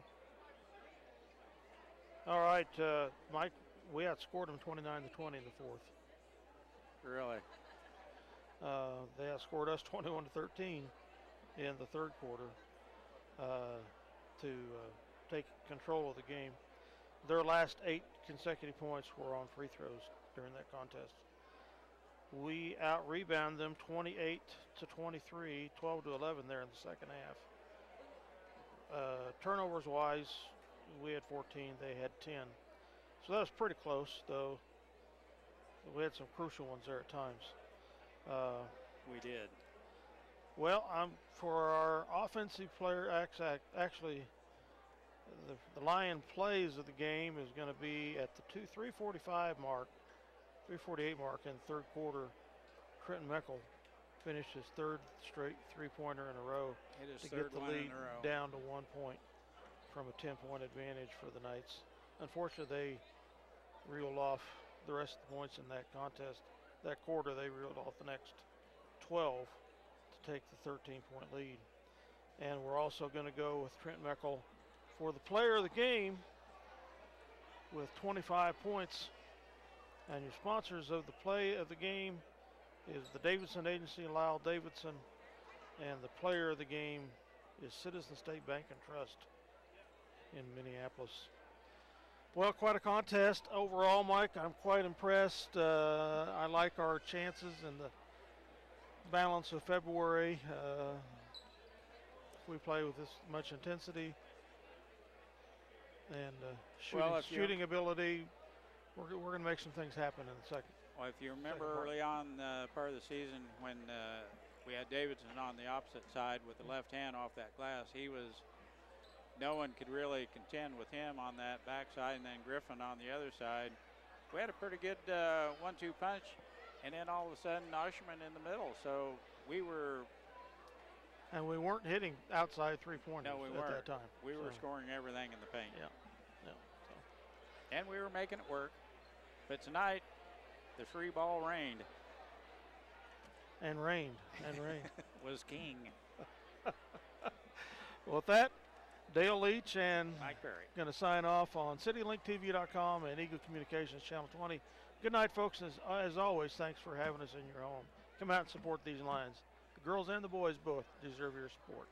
Speaker 1: All right, Mike, we outscored them 29-20 in the fourth.
Speaker 2: Really?
Speaker 1: They outscored us 21-13 in the third quarter to take control of the game. Their last 8 consecutive points were on free throws during that contest. We out-rebounded them 28-23, 12-11 there in the second half. Turnovers-wise, we had 14, they had 10. So that was pretty close, though. We had some crucial ones there at times.
Speaker 2: We did.
Speaker 1: Well, for our offensive player, actually, the Lion plays of the game is going to be at the 3:48 mark in the third quarter. Trenton Meckel finished his third straight three-pointer in a row to get the lead down to 1 point from a 10-point advantage for the Knights. Unfortunately, they reeled off the rest of the points in that contest. That quarter, they reeled off the next 12 to take the 13-point lead. And we're also going to go with Trent Meckel for the player of the game with 25 points. And your sponsors of the play of the game is the Davidson Agency, Lyle Davidson, and the player of the game is Citizen State Bank and Trust in Minneapolis. Well, quite a contest overall, Mike. I'm quite impressed. I like our chances in the balance of February. If we play with this much intensity and shooting ability, we're going to make some things happen in the second.
Speaker 2: Well, if you remember early on part of the season when we had Davidson on the opposite side with the left hand off that glass, no one could really contend with him on that backside, and then Griffin on the other side. We had a pretty good 1-2 punch, and then all of a sudden Osherman in the middle. So we were
Speaker 1: And we weren't hitting outside three-pointers
Speaker 2: No, we
Speaker 1: at
Speaker 2: weren't.
Speaker 1: that time.
Speaker 2: We were
Speaker 1: so,
Speaker 2: scoring everything in the paint.
Speaker 1: Yeah. So.
Speaker 2: And we were making it work. But tonight, the free ball rained.
Speaker 1: And rained. And rained.
Speaker 2: Was king.
Speaker 1: Well, with that, Dale Leach and
Speaker 2: Mike Perry.
Speaker 1: going to sign off on CityLinkTV.com and Eagle Communications Channel 20. Good night, folks. As always, thanks for having us in your home. Come out and support these Lions. The girls and the boys both deserve your support.